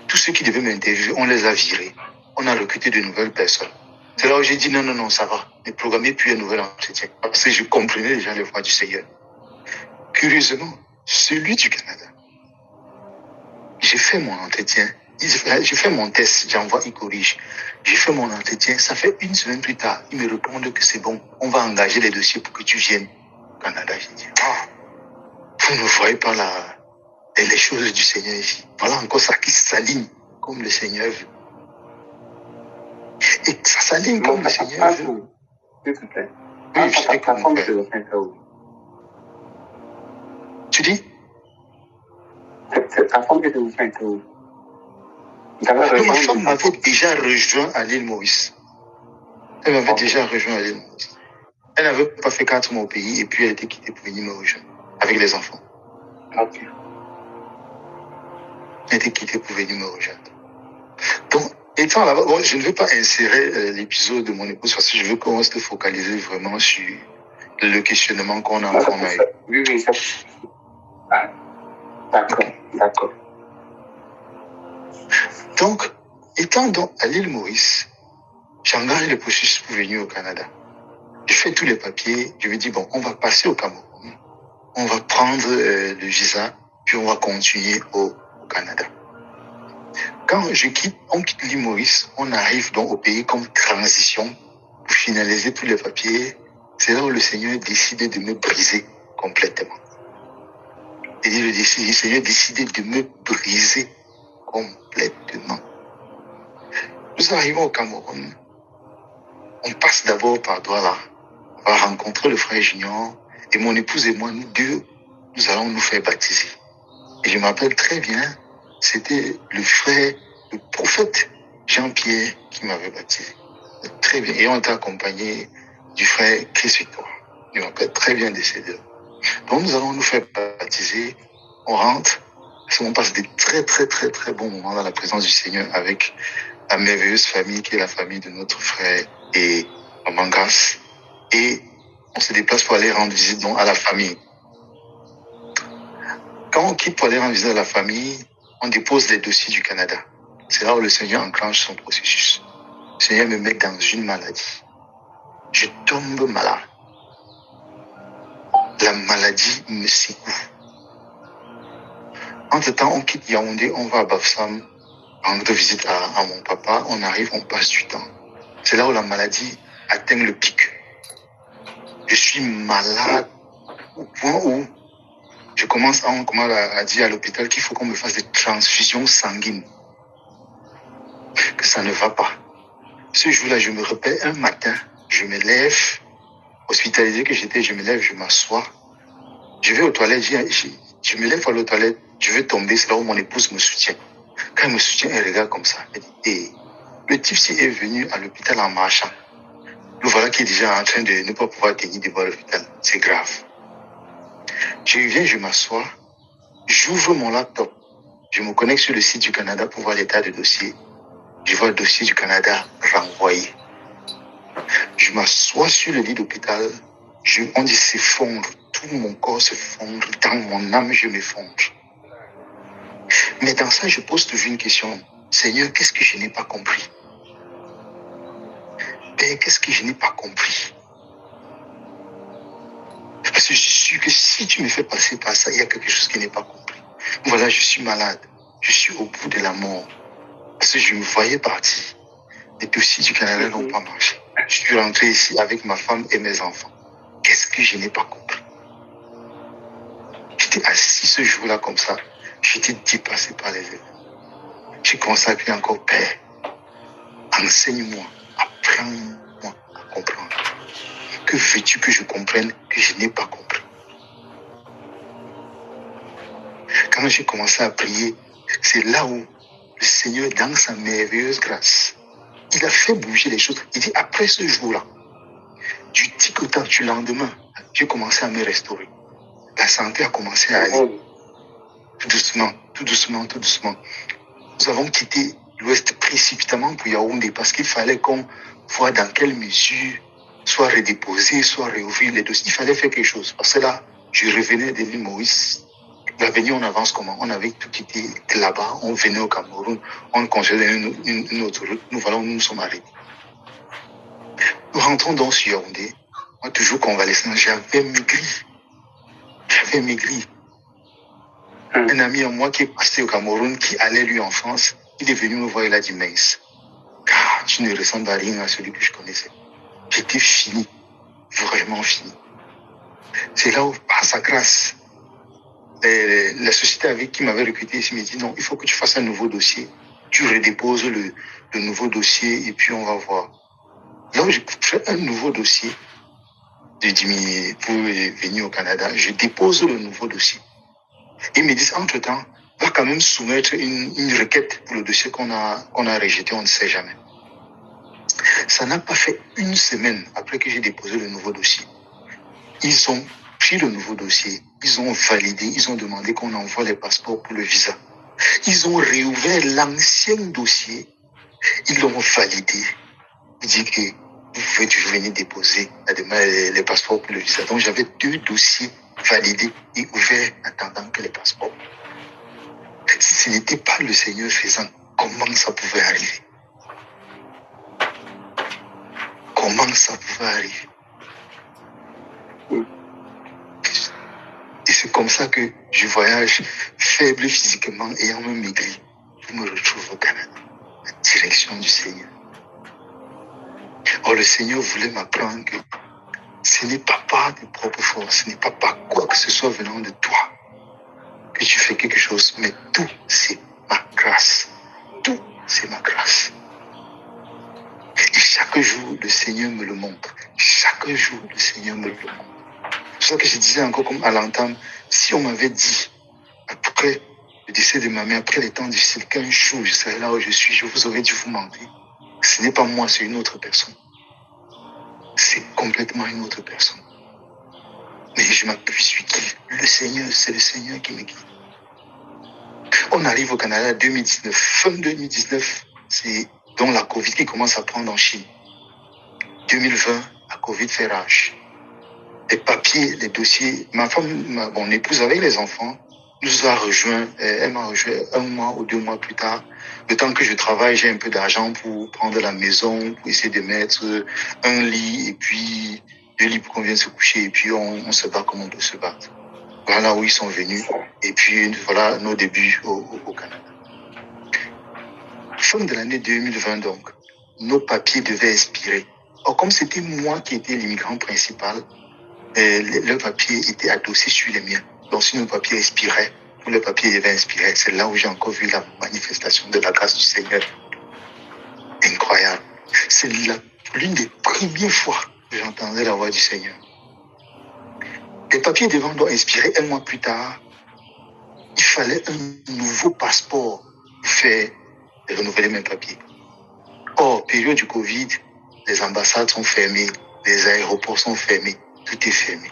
tous ceux qui devaient m'interviewer, on les a virés. On a recruté de nouvelles personnes. C'est là où j'ai dit non, ça va. Ne programmez plus un nouvel entretien. Parce que je comprenais déjà les voies du Seigneur. Curieusement, celui du Canada, j'ai fait mon entretien. J'ai fait mon test, j'envoie, il corrige. J'ai fait mon entretien. Ça fait 1 semaine plus tard, ils me répondent que c'est bon. On va engager les dossiers pour que tu viennes au Canada. J'ai dit, vous ne voyez pas les choses du Seigneur ici. Voilà encore ça qui s'aligne comme le Seigneur veut. Et ça s'aligne comme le Seigneur veut. S'il te plaît. Oui, je sais comment faire. Tu dis? C'est ta femme qui te vous fait où? Ma femme m'avait déjà rejoint à l'île Maurice. Elle m'avait déjà rejoint à l'île Maurice. Elle n'avait pas fait 4 mois au pays et puis elle était quittée pour venir me rejoindre avec les enfants. Ok. Elle était quittée pour venir me rejoindre. Donc, étant là-bas, bon, je ne vais pas insérer l'épisode de mon épouse parce que je veux qu'on reste focalisé vraiment sur le questionnement qu'on a eu. Oui, ça. D'accord. Donc, étant donc à l'île Maurice, j'engage le processus pour venir au Canada. Je fais tous les papiers, je me dis, bon, on va passer au Cameroun, on va prendre le visa, puis on va continuer au Canada. Quand on quitte l'île Maurice, on arrive donc au pays comme transition pour finaliser tous les papiers. C'est là où le Seigneur décide de me briser complètement. Et le Seigneur décide de me briser complètement. Nous arrivons au Cameroun. On passe d'abord par Douala. On va rencontrer le frère Junior. Et mon épouse et moi, nous deux, nous allons nous faire baptiser. Et je m'appelle très bien, c'était le prophète Jean-Pierre qui m'avait baptisé. Très bien. Et on était accompagné du frère Chris Victor. Je m'appelle très bien de ces deux. Donc nous allons nous faire baptiser. On rentre. On passe des très bons moments dans la présence du Seigneur avec la merveilleuse famille qui est la famille de notre frère et Maman Grace. Et on se déplace pour aller rendre visite donc à la famille. Quand on quitte pour aller rendre visite à la famille, on dépose les dossiers du Canada. C'est là où le Seigneur enclenche son processus. Le Seigneur me met dans une maladie. Je tombe malade. la maladie me secoue. Entre-temps, on quitte Yaoundé, on va à Bafsam, rendre visite à mon papa. On arrive, on passe du temps. C'est là où la maladie atteint le pic. Je suis malade au point où je commence à dire à l'hôpital qu'il faut qu'on me fasse des transfusions sanguines. Que ça ne va pas. Ce jour-là, je me rappelle un matin, je me lève, hospitalisé que j'étais, je me lève, je m'assois. Je vais aux toilettes, je me lève aux toilettes, je vais tomber, c'est là où mon épouse me soutient. Quand elle me soutient, elle regarde comme ça. Elle dit, hey, le type ci est venu à l'hôpital en marchant. Le voilà qui est déjà en train de ne pas pouvoir tenir devant l'hôpital. C'est grave. Je viens, je m'assois, j'ouvre mon laptop, je me connecte sur le site du Canada pour voir l'état de dossier. Je vois le dossier du Canada renvoyé. Je m'assois sur le lit d'hôpital, on dit s'effondre, tout mon corps s'effondre, dans mon âme je m'effondre. Mais dans ça, je pose toujours une question. Seigneur, qu'est-ce que je n'ai pas compris? Père, qu'est-ce que je n'ai pas compris? Parce que je suis sûr que si tu me fais passer par ça, il y a quelque chose qui n'est pas compris. Voilà, je suis malade. Je suis au bout de la mort. Parce que je me voyais partir. Les dossiers du Canada n'ont pas marché. Je suis rentré ici avec ma femme et mes enfants. Qu'est-ce que je n'ai pas compris? J'étais assis ce jour-là comme ça. J'étais dépassé par les événements. J'ai consacré encore, Père, enseigne-moi, apprends-moi à comprendre. Que veux-tu que je comprenne que je n'ai pas compris? Quand j'ai commencé à prier, c'est là où le Seigneur, dans sa merveilleuse grâce, il a fait bouger les choses. Il dit, après ce jour-là, du tic au tac du lendemain, j'ai commencé à me restaurer. La santé a commencé à aller. Tout doucement, tout doucement, tout doucement. Nous avons quitté l'Ouest précipitamment pour Yaoundé parce qu'il fallait qu'on voit dans quelle mesure soit redéposé, soit réouvrir les dossiers. Il fallait faire quelque chose. Parce que là, je revenais de l'île Maurice. L'avenir, on avance comment? On avait tout quitté de là-bas. On venait au Cameroun. On considérait une autre route. Nous voilà où nous sommes arrivés. Nous rentrons donc sur Yaoundé. Moi, toujours convalescent. J'avais maigri. Un ami à moi qui est passé au Cameroun, qui allait lui en France, il est venu me voir, il a dit, mince, car tu ne ressembles à rien à celui que je connaissais. J'étais fini, vraiment fini. C'est là où, par sa grâce, la société avec qui m'avait recruté ici me dit, non, il faut que tu fasses un nouveau dossier. Tu redéposes le nouveau dossier et puis on va voir. Là où j'ai fait un nouveau dossier pour venir au Canada, je dépose le nouveau dossier. Ils me disent, entre-temps, va quand même soumettre une requête pour le dossier qu'on a rejeté, on ne sait jamais. Ça n'a pas fait une semaine après que j'ai déposé le nouveau dossier. Ils ont pris le nouveau dossier, ils ont validé, ils ont demandé qu'on envoie les passeports pour le visa. Ils ont réouvert l'ancien dossier, ils l'ont validé. Ils disent que vous pouvez toujours venir déposer les passeports pour le visa. Donc j'avais 2 dossiers validés et ouverts attendant que les passeports. Si ce n'était pas le Seigneur faisant, comment ça pouvait arriver? Comment ça pouvait arriver? Et c'est comme ça que je voyage faible physiquement, ayant même maigri. Je me retrouve au Canada, à la direction du Seigneur. Or, le Seigneur voulait m'apprendre que ce n'est pas par tes propres forces, ce n'est pas par quoi que ce soit venant de toi que tu fais quelque chose, mais tout, c'est ma grâce. Tout, c'est ma grâce. Et chaque jour, le Seigneur me le montre. Chaque jour, le Seigneur me le montre. C'est pour ça que je disais encore comme à l'entame, si on m'avait dit, après le décès de ma mère, après les temps difficiles, qu'un jour je serais là où je suis, je vous aurais dû vous mentir. Ce n'est pas moi, c'est une autre personne. C'est complètement une autre personne. Mais je m'appuie sur qui? Le Seigneur, c'est le Seigneur qui me guide. On arrive au Canada 2019. Fin 2019, c'est donc la Covid qui commence à prendre en Chine. 2020, la Covid fait rage. Les papiers, les dossiers, ma femme, mon épouse avec les enfants, nous a rejoint, elle m'a rejoint 1 mois ou 2 mois plus tard. Le temps que je travaille, j'ai un peu d'argent pour prendre la maison, pour essayer de mettre un lit et puis Dieu libre qu'on vienne se coucher et puis on se bat comme on peut se battre. Voilà où ils sont venus. Et puis voilà nos débuts au Canada. Fin de l'année 2020 donc, nos papiers devaient expirer. Or, comme c'était moi qui étais l'immigrant principal, le papier était adossé sur les miens. Donc si nos papiers expiraient, tous les papiers devaient expirer. C'est là où j'ai encore vu la manifestation de la grâce du Seigneur. Incroyable. C'est l'une des premières fois que j'entendais la voix du Seigneur. Les papiers devant doivent expirer un mois plus tard. Il fallait un nouveau passeport pour faire renouveler mes papiers. Or, période du Covid, les ambassades sont fermées, les aéroports sont fermés, tout est fermé.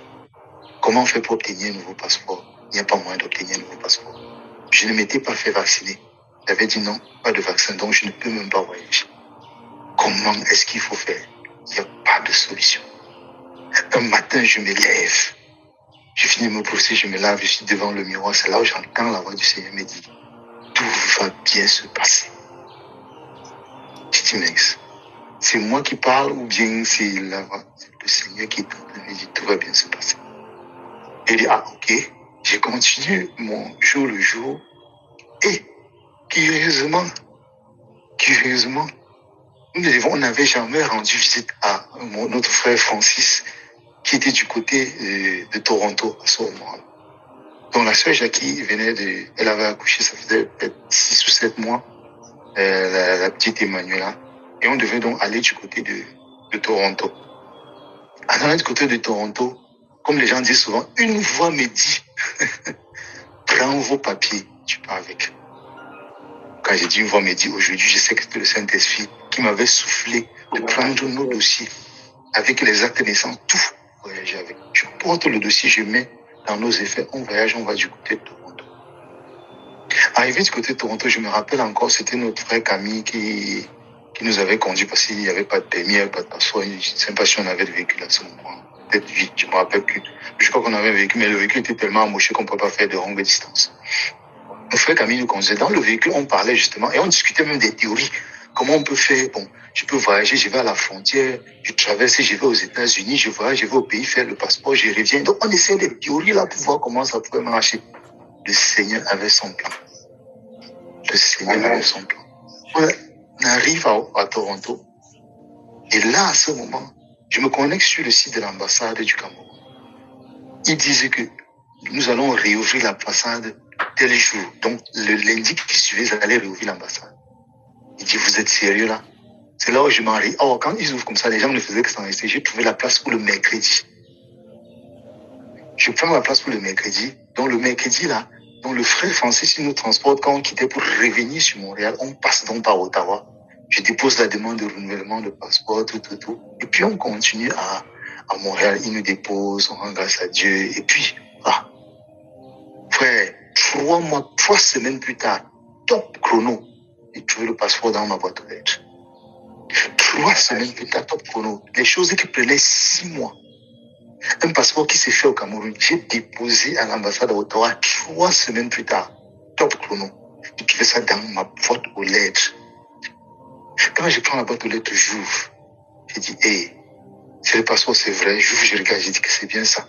Comment on fait pour obtenir un nouveau passeport? Il n'y a pas moyen d'obtenir un nouveau passeport. Je ne m'étais pas fait vacciner. J'avais dit non, pas de vaccin, donc je ne peux même pas voyager. Comment est-ce qu'il faut faire? Il n'y a pas de solution. Un matin, je me lève. Je finis de me brosser, je me lave, je suis devant le miroir. C'est là où j'entends la voix du Seigneur me dire, tout va bien se passer. Je dis, mais c'est moi qui parle ou bien c'est la voix, c'est le Seigneur qui est en train de me dire, tout va bien se passer. Et il dit, ah, ok. J'ai continué mon jour le jour. Et curieusement, on n'avait jamais rendu visite à notre frère Francis, qui était du côté de Toronto à ce moment. Donc la sœur Jackie elle avait accouché, ça faisait peut-être 6 ou 7 mois, la petite Emmanuela. Et on devait donc aller du côté de Toronto. En allant du côté de Toronto, comme les gens disent souvent, une voix me dit, prends vos papiers, tu pars avec. Quand j'ai dit une voix me dit, aujourd'hui, je sais que c'était le Saint-Esprit qui m'avait soufflé de prendre nos dossiers avec les actes de naissance, tout voyager avec. Je porte le dossier, je mets dans nos effets, on voyage, on va du côté de Toronto. Arrivé du côté de Toronto, je me rappelle encore, c'était notre frère Camille qui nous avait conduit parce qu'il n'y avait pas de permis, il n'y avait pas de passeport. Je ne sais pas si on avait de véhicule à ce moment. Peut-être 8, je me rappelle plus. Je crois qu'on avait un véhicule, mais le véhicule était tellement amoché qu'on ne pouvait pas faire de longues distances. Mon frère Camille nous conduisait. Dans le véhicule, on parlait justement et on discutait même des théories. Comment on peut faire? Bon, je peux voyager, je vais à la frontière, je traverse, je vais aux États-Unis, je voyage, je vais au pays faire le passeport, je reviens. Donc, on essaie des théories là pour voir comment ça pouvait marcher. Le Seigneur avait son plan. Le Seigneur avait son plan. On arrive à Toronto. Et là, à ce moment, je me connecte sur le site de l'ambassade du Cameroun. Ils disaient que nous allons réouvrir l'ambassade tel jour. Donc, le lundi qui suivait, ils allaient réouvrir l'ambassade. Il dit, vous êtes sérieux là? C'est là où je m'en ris. Oh, quand ils ouvrent comme ça, les gens ne faisaient que s'en rester. J'ai trouvé la place pour le mercredi. Je prends la place pour le mercredi. Donc, le mercredi là, donc le frère Francis, il nous transporte quand on quittait pour revenir sur Montréal. On passe donc par Ottawa. Je dépose la demande de renouvellement de passeport, tout. Et puis, on continue à Montréal. Il nous dépose, on rend grâce à Dieu. Et puis, frère, 3 semaines plus tard, top chrono, j'ai trouvé le passeport dans ma boîte aux lettres. 3 semaines plus tard, top chrono. Les choses qui prenaient 6 mois. Un passeport qui s'est fait au Cameroun. J'ai déposé à l'ambassade à Ottawa 3 semaines plus tard. Top chrono. J'ai trouvé ça dans ma boîte aux lettres. Quand je prends la boîte aux lettres, j'ouvre. J'ai dit, hey, c'est le passeport, c'est vrai. J'ouvre, je regarde, j'ai dit que c'est bien ça.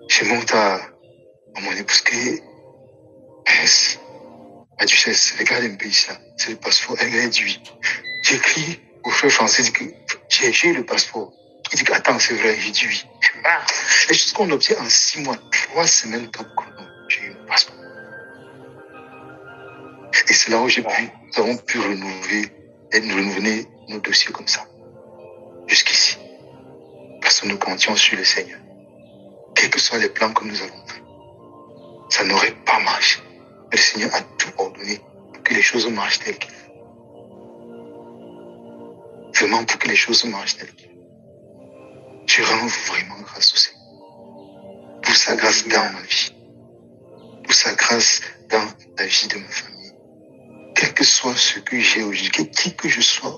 Je monte à mon épouse qui ma duchesse, regarde un peu ça. C'est le passeport. Elle a dit oui. J'écris au frère français, dit que j'ai le passeport. Il dit que attends, c'est vrai. J'ai dit oui. Les choses qu'on obtient en 6 mois, 3 semaines top chrono, j'ai eu le passeport. Et c'est là où nous avons pu renouveler nos dossiers comme ça. Jusqu'ici. Parce que nous comptions sur le Seigneur. Quels que soient les plans que nous avons faits, ça n'aurait pas marché. Mais le Seigneur a tout ordonné pour que les choses marchent telles qu'il faut. Vraiment pour que les choses marchent telles qu'il faut. Je rends vraiment grâce au Seigneur. Pour sa grâce dans ma vie. Pour sa grâce dans la vie de ma famille. Quel que soit ce que j'ai aujourd'hui, qui que je sois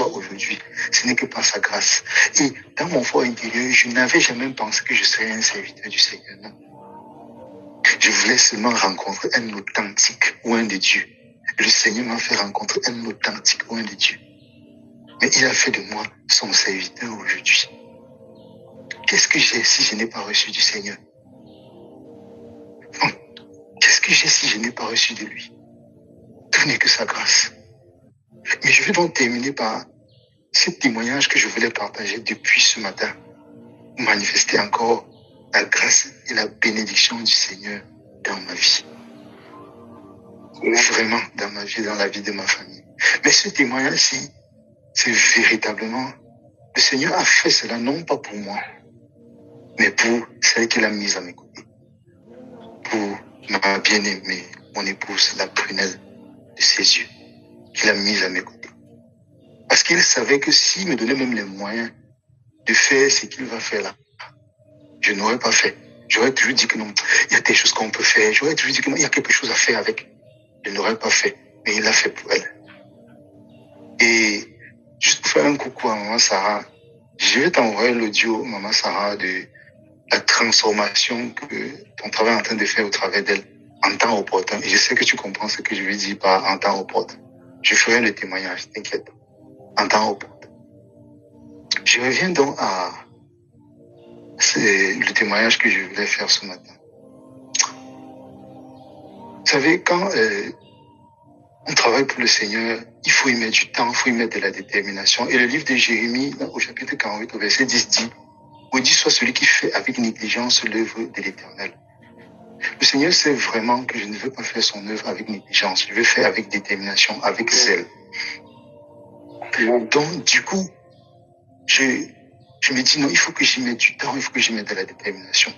aujourd'hui, ce n'est que par sa grâce. Et dans mon fort intérieur, je n'avais jamais pensé que je serais un serviteur du Seigneur. Non. Je voulais seulement rencontrer un authentique oint de Dieu. Le Seigneur m'a fait rencontrer un authentique oint de Dieu. Mais il a fait de moi son serviteur aujourd'hui. qu'est-ce que j'ai si je n'ai pas reçu du Seigneur? Qu'est-ce que j'ai si je n'ai pas reçu de lui? Tout n'est que sa grâce. Mais je vais donc terminer par ce témoignage que je voulais partager depuis ce matin. Manifester encore la grâce et la bénédiction du Seigneur dans ma vie. Vraiment dans ma vie, dans la vie de ma famille. Mais ce témoignage-ci, c'est véritablement, le Seigneur a fait cela non pas pour moi, mais pour celle qu'il a mise à mes côtés. Pour ma bien-aimée, mon épouse, la prunelle de ses yeux, qu'il a mise à mes côtés. Parce qu'il savait que s'il me donnait même les moyens de faire ce qu'il va faire là, je n'aurais pas fait. J'aurais toujours dit que non, il y a des choses qu'on peut faire. J'aurais toujours dit que non, il y a quelque chose à faire avec. Je n'aurais pas fait, mais il l'a fait pour elle. Et juste pour faire un coucou à Maman Sarah, je vais t'envoyer l'audio, Maman Sarah, de la transformation que ton travail est en train de faire au travers d'elle en temps opportun. Et je sais que tu comprends ce que je veux dire par en temps opportun. Je ferai le témoignage, t'inquiète. En temps opportun. Je reviens donc à le témoignage que je voulais faire ce matin. Vous savez, quand on travaille pour le Seigneur, il faut y mettre du temps, il faut y mettre de la détermination. Et le livre de Jérémie, au chapitre 48, au verset 10, dit, maudit soit celui qui fait avec négligence l'œuvre de l'Éternel. Le Seigneur sait vraiment que je ne veux pas faire son œuvre avec négligence. Je veux faire avec détermination, avec zèle. Donc, du coup, je me dis, non, il faut que j'y mette du temps, il faut que j'y mette de la détermination.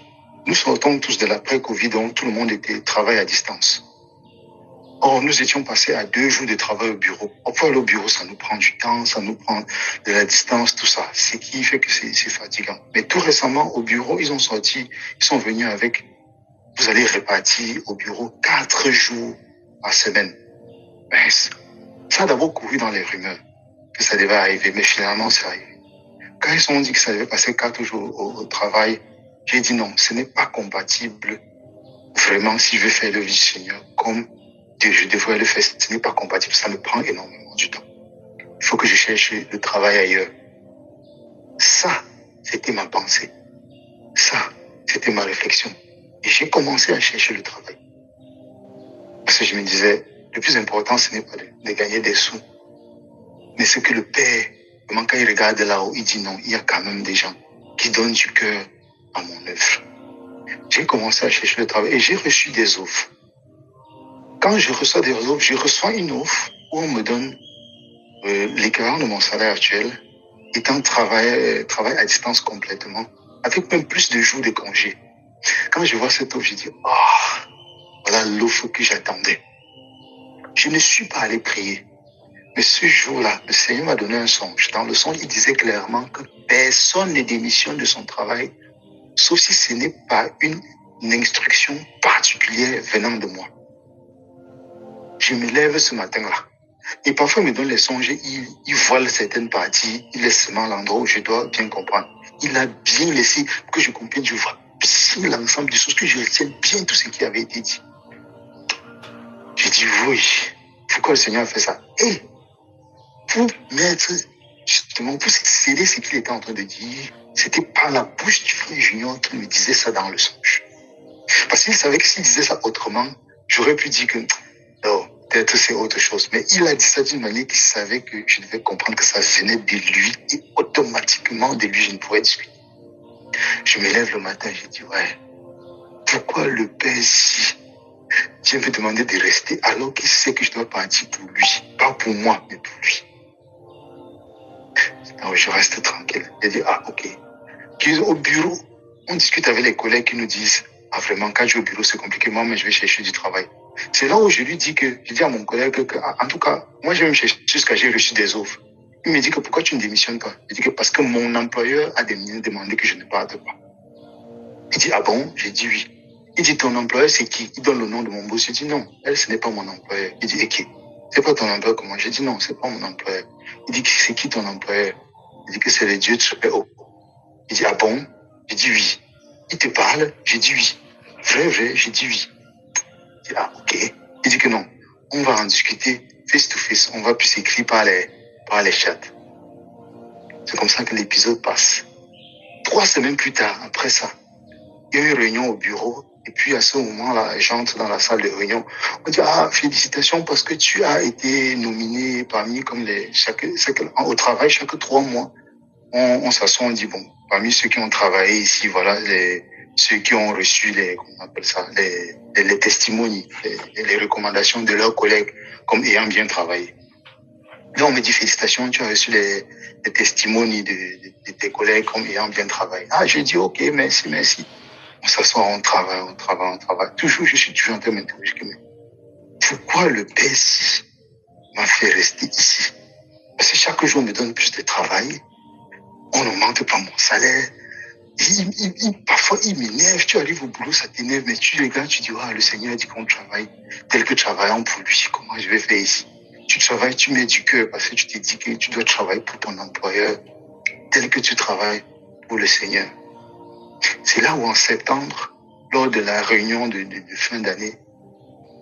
Nous sortons tous de l'après-Covid, donc tout le monde travaille à distance. Or, nous étions passés à 2 jours de travail au bureau. Pour aller au bureau, ça nous prend du temps, ça nous prend de la distance, tout ça. Ce qui fait que c'est fatigant. Mais tout récemment, au bureau, ils sont venus avec, vous allez répartir au bureau 4 jours par semaine. Mais ça a d'abord couru dans les rumeurs que ça devait arriver, mais finalement, c'est arrivé. Quand ils ont dit que ça devait passer 4 jours au travail, j'ai dit non, ce n'est pas compatible. Vraiment, si je veux faire le vie du Seigneur, comme je devrais le faire, ce n'est pas compatible, ça me prend énormément du temps. Il faut que je cherche le travail ailleurs. Ça, c'était ma pensée. Ça, c'était ma réflexion. Et j'ai commencé à chercher le travail. Parce que je me disais, le plus important, ce n'est pas de gagner des sous. Mais ce que le Père, vraiment quand il regarde là-haut, il dit non, il y a quand même des gens qui donnent du cœur à mon œuvre. J'ai commencé à chercher le travail et j'ai reçu des offres. Quand je reçois des offres, je reçois une offre où on me donne l'équivalent de mon salaire actuel, étant travail à distance complètement, avec même plus de jours de congé. Quand je vois cette offre, je dis, voilà l'offre que j'attendais. Je ne suis pas allé prier. Mais ce jour-là, le Seigneur m'a donné un songe. Dans le songe, il disait clairement que personne ne démissionne de son travail, sauf si ce n'est pas une instruction particulière venant de moi. Je me lève ce matin-là. Et parfois, il me donne les songes, il voile certaines parties, il laisse seulement l'endroit où je dois bien comprendre. Il a bien laissé que je comprenne, je vois bien l'ensemble des choses, que je retienne bien tout ce qui avait été dit. J'ai dit oui, pourquoi le Seigneur a fait ça? Et pour mettre, justement, pour sceller ce qu'il était en train de dire, c'était par la bouche du frère Junior qu'il me disait ça dans le songe. Parce qu'il savait que s'il disait ça autrement, j'aurais pu dire que non, peut-être c'est autre chose. Mais il a dit ça d'une manière qu'il savait que je devais comprendre que ça venait de lui et automatiquement de lui, je ne pourrais discuter. Je me lève le matin, j'ai dit, ouais, pourquoi le Père, si Dieu me demandait de rester alors qu'il sait que je dois partir pour lui, pas pour moi, mais pour lui. Alors je reste tranquille. J'ai dit, ok. Puis au bureau, on discute avec les collègues qui nous disent, vraiment, quand je suis au bureau, c'est compliqué, moi, mais je vais chercher du travail. C'est là où je lui dis je dis à mon collègue que, en tout cas, moi, je vais me chercher jusqu'à j'ai reçu des offres. Il me dit que pourquoi tu ne démissionnes pas? Je dis que parce que mon employeur a demandé que je ne parte pas. Il dit, ah bon? J'ai dit oui. Il dit, ton employeur, c'est qui? Il donne le nom de mon boss. Je dis non, elle, ce n'est pas mon employeur. Il dit, et qui? C'est pas ton employeur comment? J'ai dit non, c'est pas mon employeur. Il dit, c'est qui ton employeur? Il dit que c'est le Dieu très haut. Il dit, ah bon? J'ai dit oui. Il te parle? J'ai dit oui. Vrai, j'ai dit oui. Il dit, ok. Il dit que non. On va en discuter face to face. On va plus s'écrire par les chats. C'est comme ça que l'épisode passe. 3 semaines plus tard, après ça, il y a eu une réunion au bureau. Et puis, à ce moment-là, j'entre dans la salle de réunion. On dit, félicitations parce que tu as été nominé parmi, comme au travail, chaque 3 mois. On s'assoit, on dit, bon, parmi ceux qui ont travaillé ici, voilà, ceux qui ont reçu comment on appelle ça, les testimonies, les recommandations de leurs collègues comme ayant bien travaillé. Là, on me dit, félicitations, tu as reçu les testimonies de tes collègues comme ayant bien travaillé. Je dis, ok, merci. On s'assoit, on travaille. Toujours, je suis toujours en train de m'interroger, mais pourquoi le PS m'a fait rester ici? Parce que chaque jour, on me donne plus de travail. On n'augmente pas mon salaire. Parfois, il m'énerve. Tu arrives au boulot, ça t'énerve, mais tu regardes, tu dis, le Seigneur a dit qu'on travaille tel que travaillant pour lui. Comment je vais faire ici? Tu travailles, tu mets du cœur parce que tu t'es dit que tu dois travailler pour ton employeur tel que tu travailles pour le Seigneur. C'est là où en septembre, lors de la réunion de fin d'année,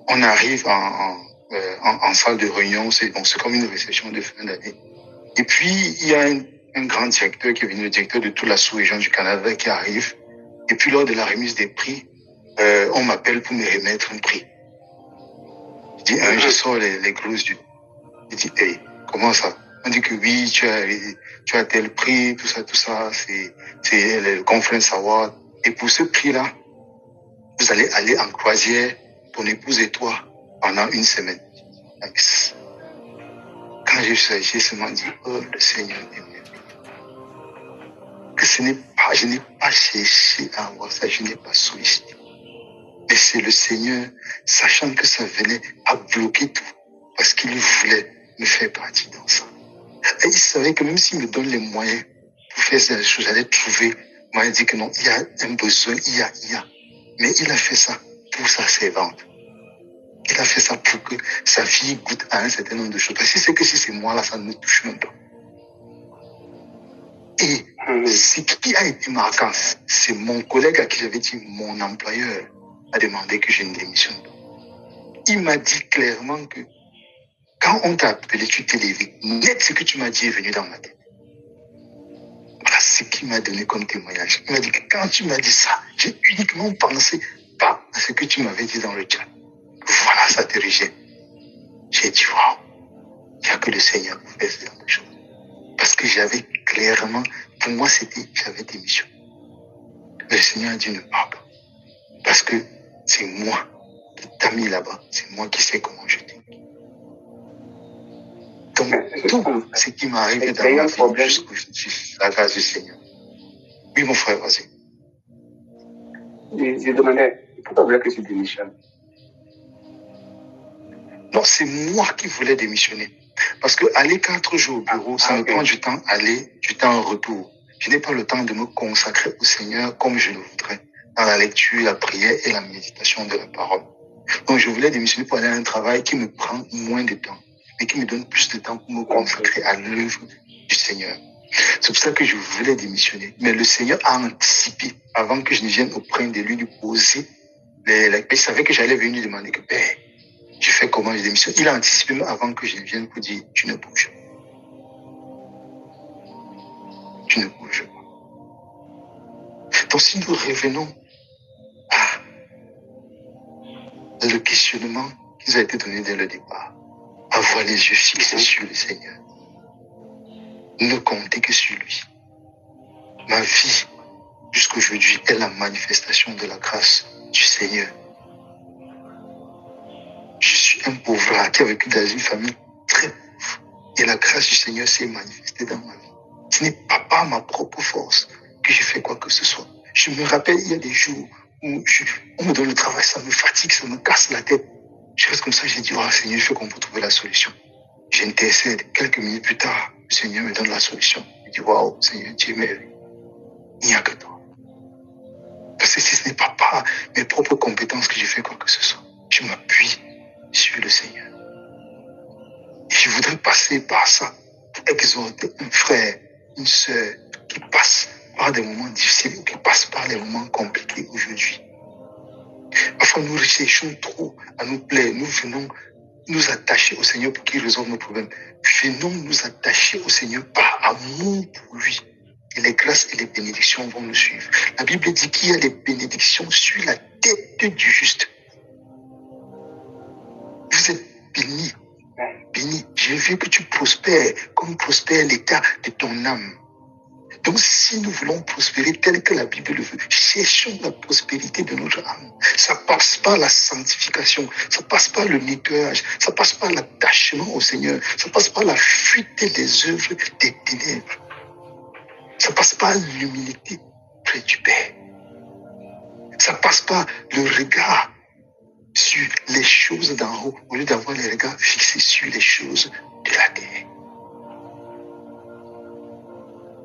on arrive en salle de réunion, c'est comme une réception de fin d'année. Et puis, il y a un grand directeur qui est venu, le directeur de toute la sous-région du Canada qui arrive. Et puis, lors de la remise des prix, on m'appelle pour me remettre un prix. Je dis, je sors les grosses du... Je dis, hey, comment ça? On dit que oui, tu as tel prix, tout ça, c'est le Conference Award. Et pour ce prix-là, vous allez aller en croisière, ton épouse et toi, pendant 1 semaine. Quand j'ai seulement dit, le Seigneur est merveilleux. Que je n'ai pas cherché à avoir ça, je n'ai pas sollicité. Mais c'est le Seigneur, sachant que ça venait à bloquer tout, parce qu'il voulait me faire partie dans ça. Et il savait que même s'il me donne les moyens pour faire ces choses, j'allais trouver. Moi, il dit que non, il y a un besoin, il y a. Mais il a fait ça pour sa servante. Il a fait ça pour que sa fille goûte à un certain nombre de choses. Parce que c'est que si c'est moi là, ça ne me touche même pas. Et ce qui a été marquant, c'est mon collègue à qui j'avais dit, mon employeur a demandé que je ne démissionne pas. Il m'a dit clairement que quand on t'a appelé, tu t'es levé. Net, ce que tu m'as dit est venu dans ma tête. Voilà ce qu'il m'a donné comme témoignage. Il m'a dit que quand tu m'as dit ça, j'ai uniquement pensé pas à ce que tu m'avais dit dans le chat. Voilà, ça te rejette. J'ai dit, waouh, il n'y a que le Seigneur pour faire ce genre de choses. Parce que j'avais clairement, pour moi, j'avais démissionné. Mais le Seigneur a dit, ne pars pas. Parce que c'est moi qui t'ai mis là-bas. C'est moi qui sais comment je t'ai mis. Donc, tout ce qui m'est arrivé dans ma vie, jusqu'au jour, la grâce du Seigneur. Oui, mon frère, vas-y. Je demandais, pourquoi vous voulez que tu démissionnes? Non, c'est moi qui voulais démissionner. Parce que aller 4 jours au bureau, ça me prend du temps aller, du temps retour. Je n'ai pas le temps de me consacrer au Seigneur comme je le voudrais, dans la lecture, la prière et la méditation de la parole. Donc, je voulais démissionner pour aller à un travail qui me prend moins de temps, mais qui me donne plus de temps pour me consacrer à l'œuvre du Seigneur. C'est pour ça que je voulais démissionner. Mais le Seigneur a anticipé, avant que je ne vienne auprès de lui poser il savait que j'allais venir demander que, Père, je fais comment je démissionne. Il a anticipé avant que je ne vienne pour dire, tu ne bouges pas. Tu ne bouges pas. Donc, si nous revenons à le questionnement qui nous a été donné dès le départ, avoir les yeux fixés sur le Seigneur, ne compter que sur lui. Ma vie, jusqu'aujourd'hui, est la manifestation de la grâce du Seigneur. Je suis un pauvre qui a vécu dans une famille très pauvre. Et la grâce du Seigneur s'est manifestée dans ma vie. Ce n'est pas par ma propre force que je fais quoi que ce soit. Je me rappelle, il y a des jours où on me donne le travail, ça me fatigue, ça me casse la tête. Je reste comme ça, j'ai dit, Seigneur, je fais qu'on peut trouver la solution. J'intercède. Quelques minutes plus tard, le Seigneur me donne la solution. Je dis, waouh, Seigneur, tu es merveilleux. Il n'y a que toi. Parce que ce n'est pas par mes propres compétences que je fais quoi que ce soit. Je m'appuie sur le Seigneur. Et je voudrais passer par ça pour exhorter un frère, une sœur qui passe par des moments difficiles ou qui passe par des moments compliqués aujourd'hui. Parfois, nous recherchons trop à nous plaire. Nous venons nous attacher au Seigneur pour qu'il résolve nos problèmes. Venons nous attacher au Seigneur par amour pour lui. et les grâces et les bénédictions vont nous suivre. La Bible dit qu'il y a des bénédictions sur la tête du juste. Vous êtes bénis. Béni, j'ai vu que tu prospères comme prospère l'état de ton âme. Donc, si nous voulons prospérer tel que la Bible le veut, cherchons la prospérité de notre âme. Ça passe par la sanctification, ça passe par le nettoyage, ça passe par l'attachement au Seigneur, ça passe par la fuite des œuvres des ténèbres. Ça passe par l'humilité près du Père. Ça passe par le regard sur les choses d'en haut, au lieu d'avoir les regards fixés sur les choses de la terre.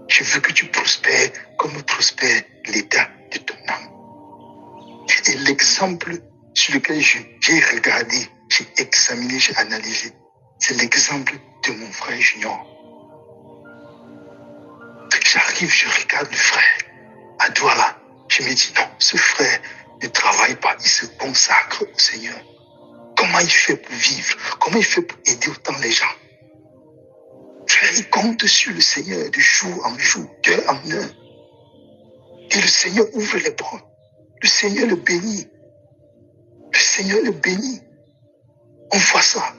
Je veux que tu prospères comme prospère l'état de ton âme. Et l'exemple sur lequel j'ai regardé, j'ai examiné, j'ai analysé, c'est l'exemple de mon frère Junior. J'arrive, je regarde le frère à Douala. Je me dis non, ce frère ne travaille pas, il se consacre au Seigneur. Comment il fait pour vivre? Comment il fait pour aider autant les gens? Frère, il compte sur le Seigneur de jour en jour, d'heure en heure. Et le Seigneur ouvre les portes. Le Seigneur le bénit. Le Seigneur le bénit. On voit ça.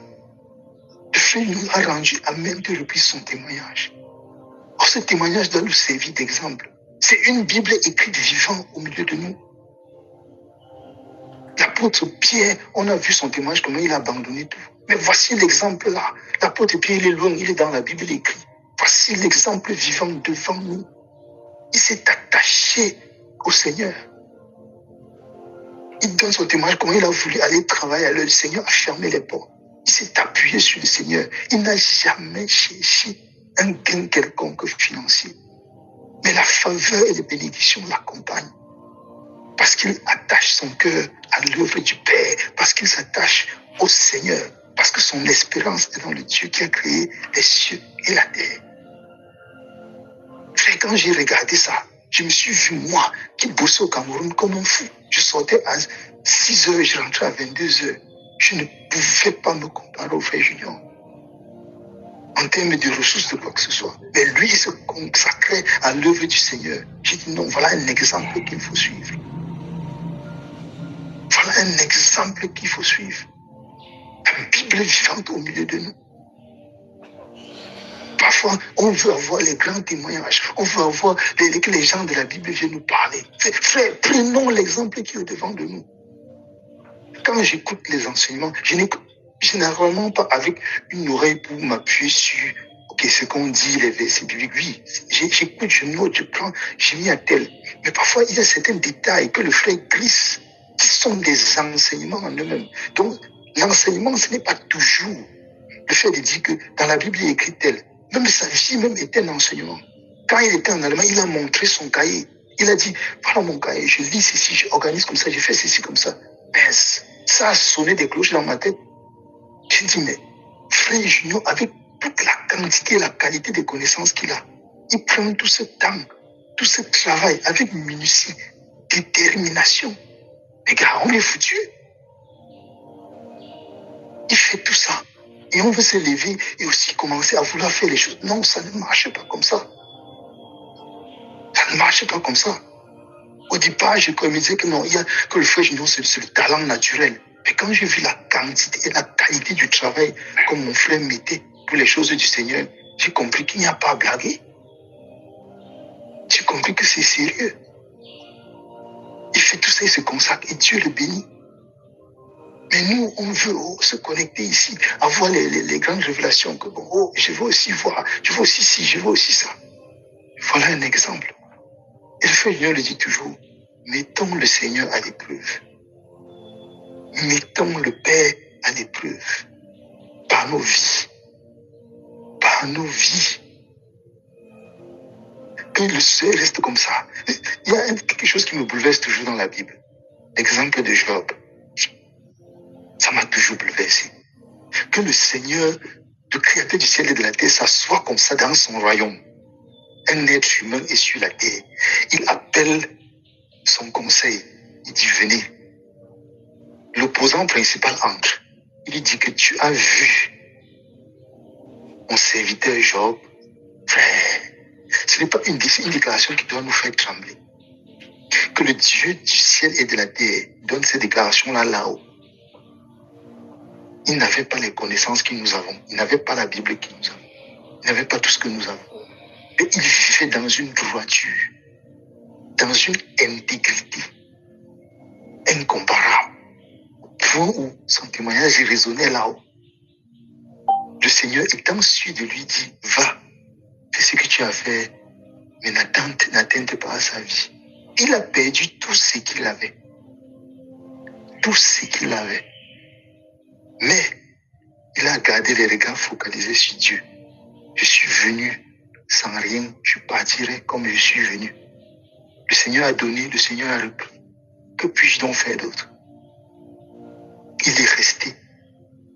Le frère nous a rendu à maintes reprises son témoignage. Or, ce témoignage doit nous servir d'exemple. C'est une Bible écrite vivant au milieu de nous. L'apôtre Pierre, on a vu son témoignage, comment il a abandonné tout. Mais voici l'exemple là. L'apôtre Pierre, il est loin, il est dans la Bible écrit. Voici l'exemple vivant devant nous. Il s'est attaché au Seigneur. Il donne son témoignage, comment il a voulu aller travailler à l'heure. Le Seigneur a fermé les portes. Il s'est appuyé sur le Seigneur. Il n'a jamais cherché un gain quelconque financier. Mais la faveur et les bénédictions l'accompagnent. Parce qu'il attache son cœur à l'œuvre du Père, parce qu'il s'attache au Seigneur, parce que son espérance est dans le Dieu qui a créé les cieux et la terre. Frère, quand j'ai regardé ça, je me suis vu, moi, qui bossais au Cameroun comme un fou. Je sortais à 6 heures, je rentrais à 22 heures. Je ne pouvais pas me comparer au frère Junior en termes de ressources de quoi que ce soit. Mais lui, il se consacrait à l'œuvre du Seigneur. J'ai dit non, voilà un exemple qu'il faut suivre. Voilà un exemple qu'il faut suivre. Une Bible vivante au milieu de nous. Parfois, on veut avoir les grands témoignages. On veut avoir que les gens de la Bible viennent nous parler. Frère, prenons l'exemple qui est devant de nous. Quand j'écoute les enseignements, je n'écoute généralement pas avec une oreille pour m'appuyer sur ce qu'on dit, les versets bibliques. Oui, j'écoute, je note, je prends, j'ai mis à tel. Mais parfois, il y a certains détails que le frère glisse, qui sont des enseignements en eux-mêmes. Donc, l'enseignement, ce n'est pas toujours le fait de dire que dans la Bible, il est écrit tel. Même sa vie même était un enseignement. Quand il était en Allemagne, il a montré son cahier. Il a dit, voilà mon cahier, je lis ceci, je organise comme ça, je fais ceci comme ça. Mais ça a sonné des cloches dans ma tête. J'ai dit, mais frère Junior, avec toute la quantité et la qualité des connaissances qu'il a, il prend tout ce temps, tout ce travail avec minutie, détermination. Les gars, on est foutus. Il fait tout ça. Et on veut se lever et aussi commencer à vouloir faire les choses. Non, ça ne marche pas comme ça. Ça ne marche pas comme ça. Au départ, je me disais que non, il y a que le frère Junior, c'est le talent naturel. Mais quand j'ai vu la quantité et la qualité du travail que mon frère mettait pour les choses du Seigneur, j'ai compris qu'il n'y a pas à blaguer. J'ai compris que c'est sérieux. Il fait tout ça, il se consacre et Dieu le bénit. Mais nous, on veut se connecter ici, avoir les grandes révélations que bon, je veux aussi voir, je veux aussi ci, je veux aussi ça. Voilà un exemple. Et le frère Junior le dit toujours, mettons le Seigneur à l'épreuve. Mettons le Père à l'épreuve. Par nos vies. Par nos vies. Que le ciel reste comme ça. Il y a quelque chose qui me bouleverse toujours dans la Bible. L'exemple de Job. Ça m'a toujours bouleversé. Que le Seigneur, le Créateur du ciel et de la terre, s'assoit comme ça dans son royaume. Un être humain est sur la terre. Il appelle son conseil. Il dit, venez. L'opposant principal entre. Il dit que tu as vu mon serviteur Job. Frère, Ce n'est pas une déclaration qui doit nous faire trembler. Que le Dieu du ciel et de la terre donne ces déclarations-là là-haut. Il n'avait pas les connaissances que nous avons. Il n'avait pas la Bible que nous avons. Il n'avait pas tout ce que nous avons. Mais il vivait dans une droiture, dans une intégrité incomparable. Au point où son témoignage résonnait là-haut. Le Seigneur étant sûr de lui dit, va, fais ce que tu as fait, mais n'attente pas à sa vie. Il a perdu tout ce qu'il avait. Tout ce qu'il avait. Mais il a gardé les regards focalisés sur Dieu. Je suis venu sans rien, je partirai comme je suis venu. Le Seigneur a donné, le Seigneur a repris. Que puis-je donc faire d'autre? Il est resté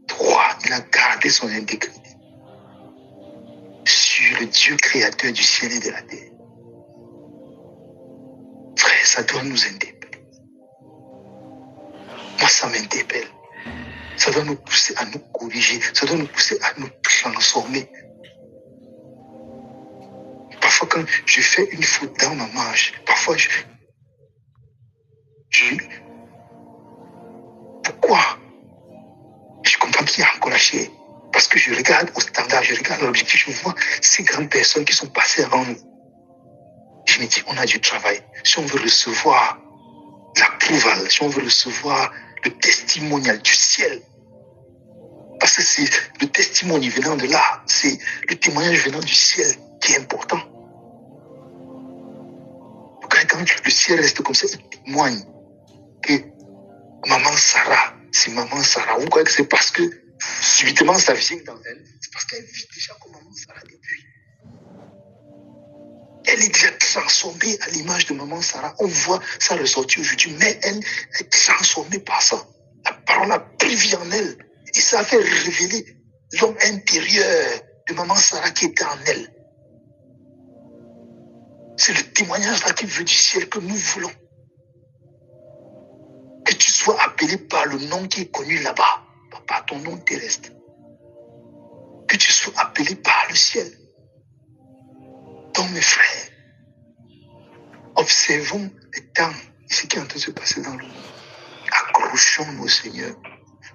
droit, il a gardé son intégrité sur le Dieu créateur du ciel et de la terre. Frère, ça doit nous interpeller. Moi, ça m'interpelle. Ça doit nous pousser à nous corriger, ça doit nous pousser à nous transformer. Parfois, quand je fais une faute dans ma marche, parfois pourquoi? Je comprends qu'il y a encore la chair. Parce que je regarde au standard, je regarde l'objectif, je vois ces grandes personnes qui sont passées avant nous. Je me dis, on a du travail. Si on veut recevoir l'approval, si on veut recevoir le testimonial du ciel, parce que c'est le testimony venant de là, c'est le témoignage venant du ciel qui est important. Quand le ciel reste comme ça, il témoigne que maman Sarah, c'est maman Sarah. Vous croyez que c'est parce que subitement ça vient dans elle? C'est parce qu'elle vit déjà comme maman Sarah depuis. Elle est déjà transformée à l'image de maman Sarah. On voit ça ressortir aujourd'hui, mais elle est transformée par ça. La parole a pris vie en elle. Et ça a fait révéler l'homme intérieur de maman Sarah qui était en elle. C'est le témoignage là qui veut du ciel que nous voulons. Que tu sois appelé par le nom qui est connu là-bas, pas par ton nom terrestre. Que tu sois appelé par le ciel. Donc mes frères, observons les temps et ce qui est en train de se passer dans le monde. Accrochons-nous au Seigneur.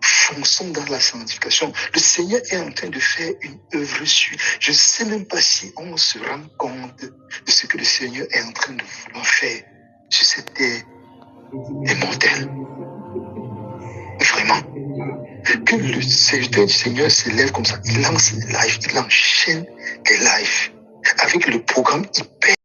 Fonçons dans la sanctification. Le Seigneur est en train de faire une œuvre sur. Je ne sais même pas si on se rend compte de ce que le Seigneur est en train de vouloir faire sur cette terre immortelle. Vraiment. Que le serviteur du Seigneur s'élève comme ça. Il lance les lives, il enchaîne les lives avec le programme hyper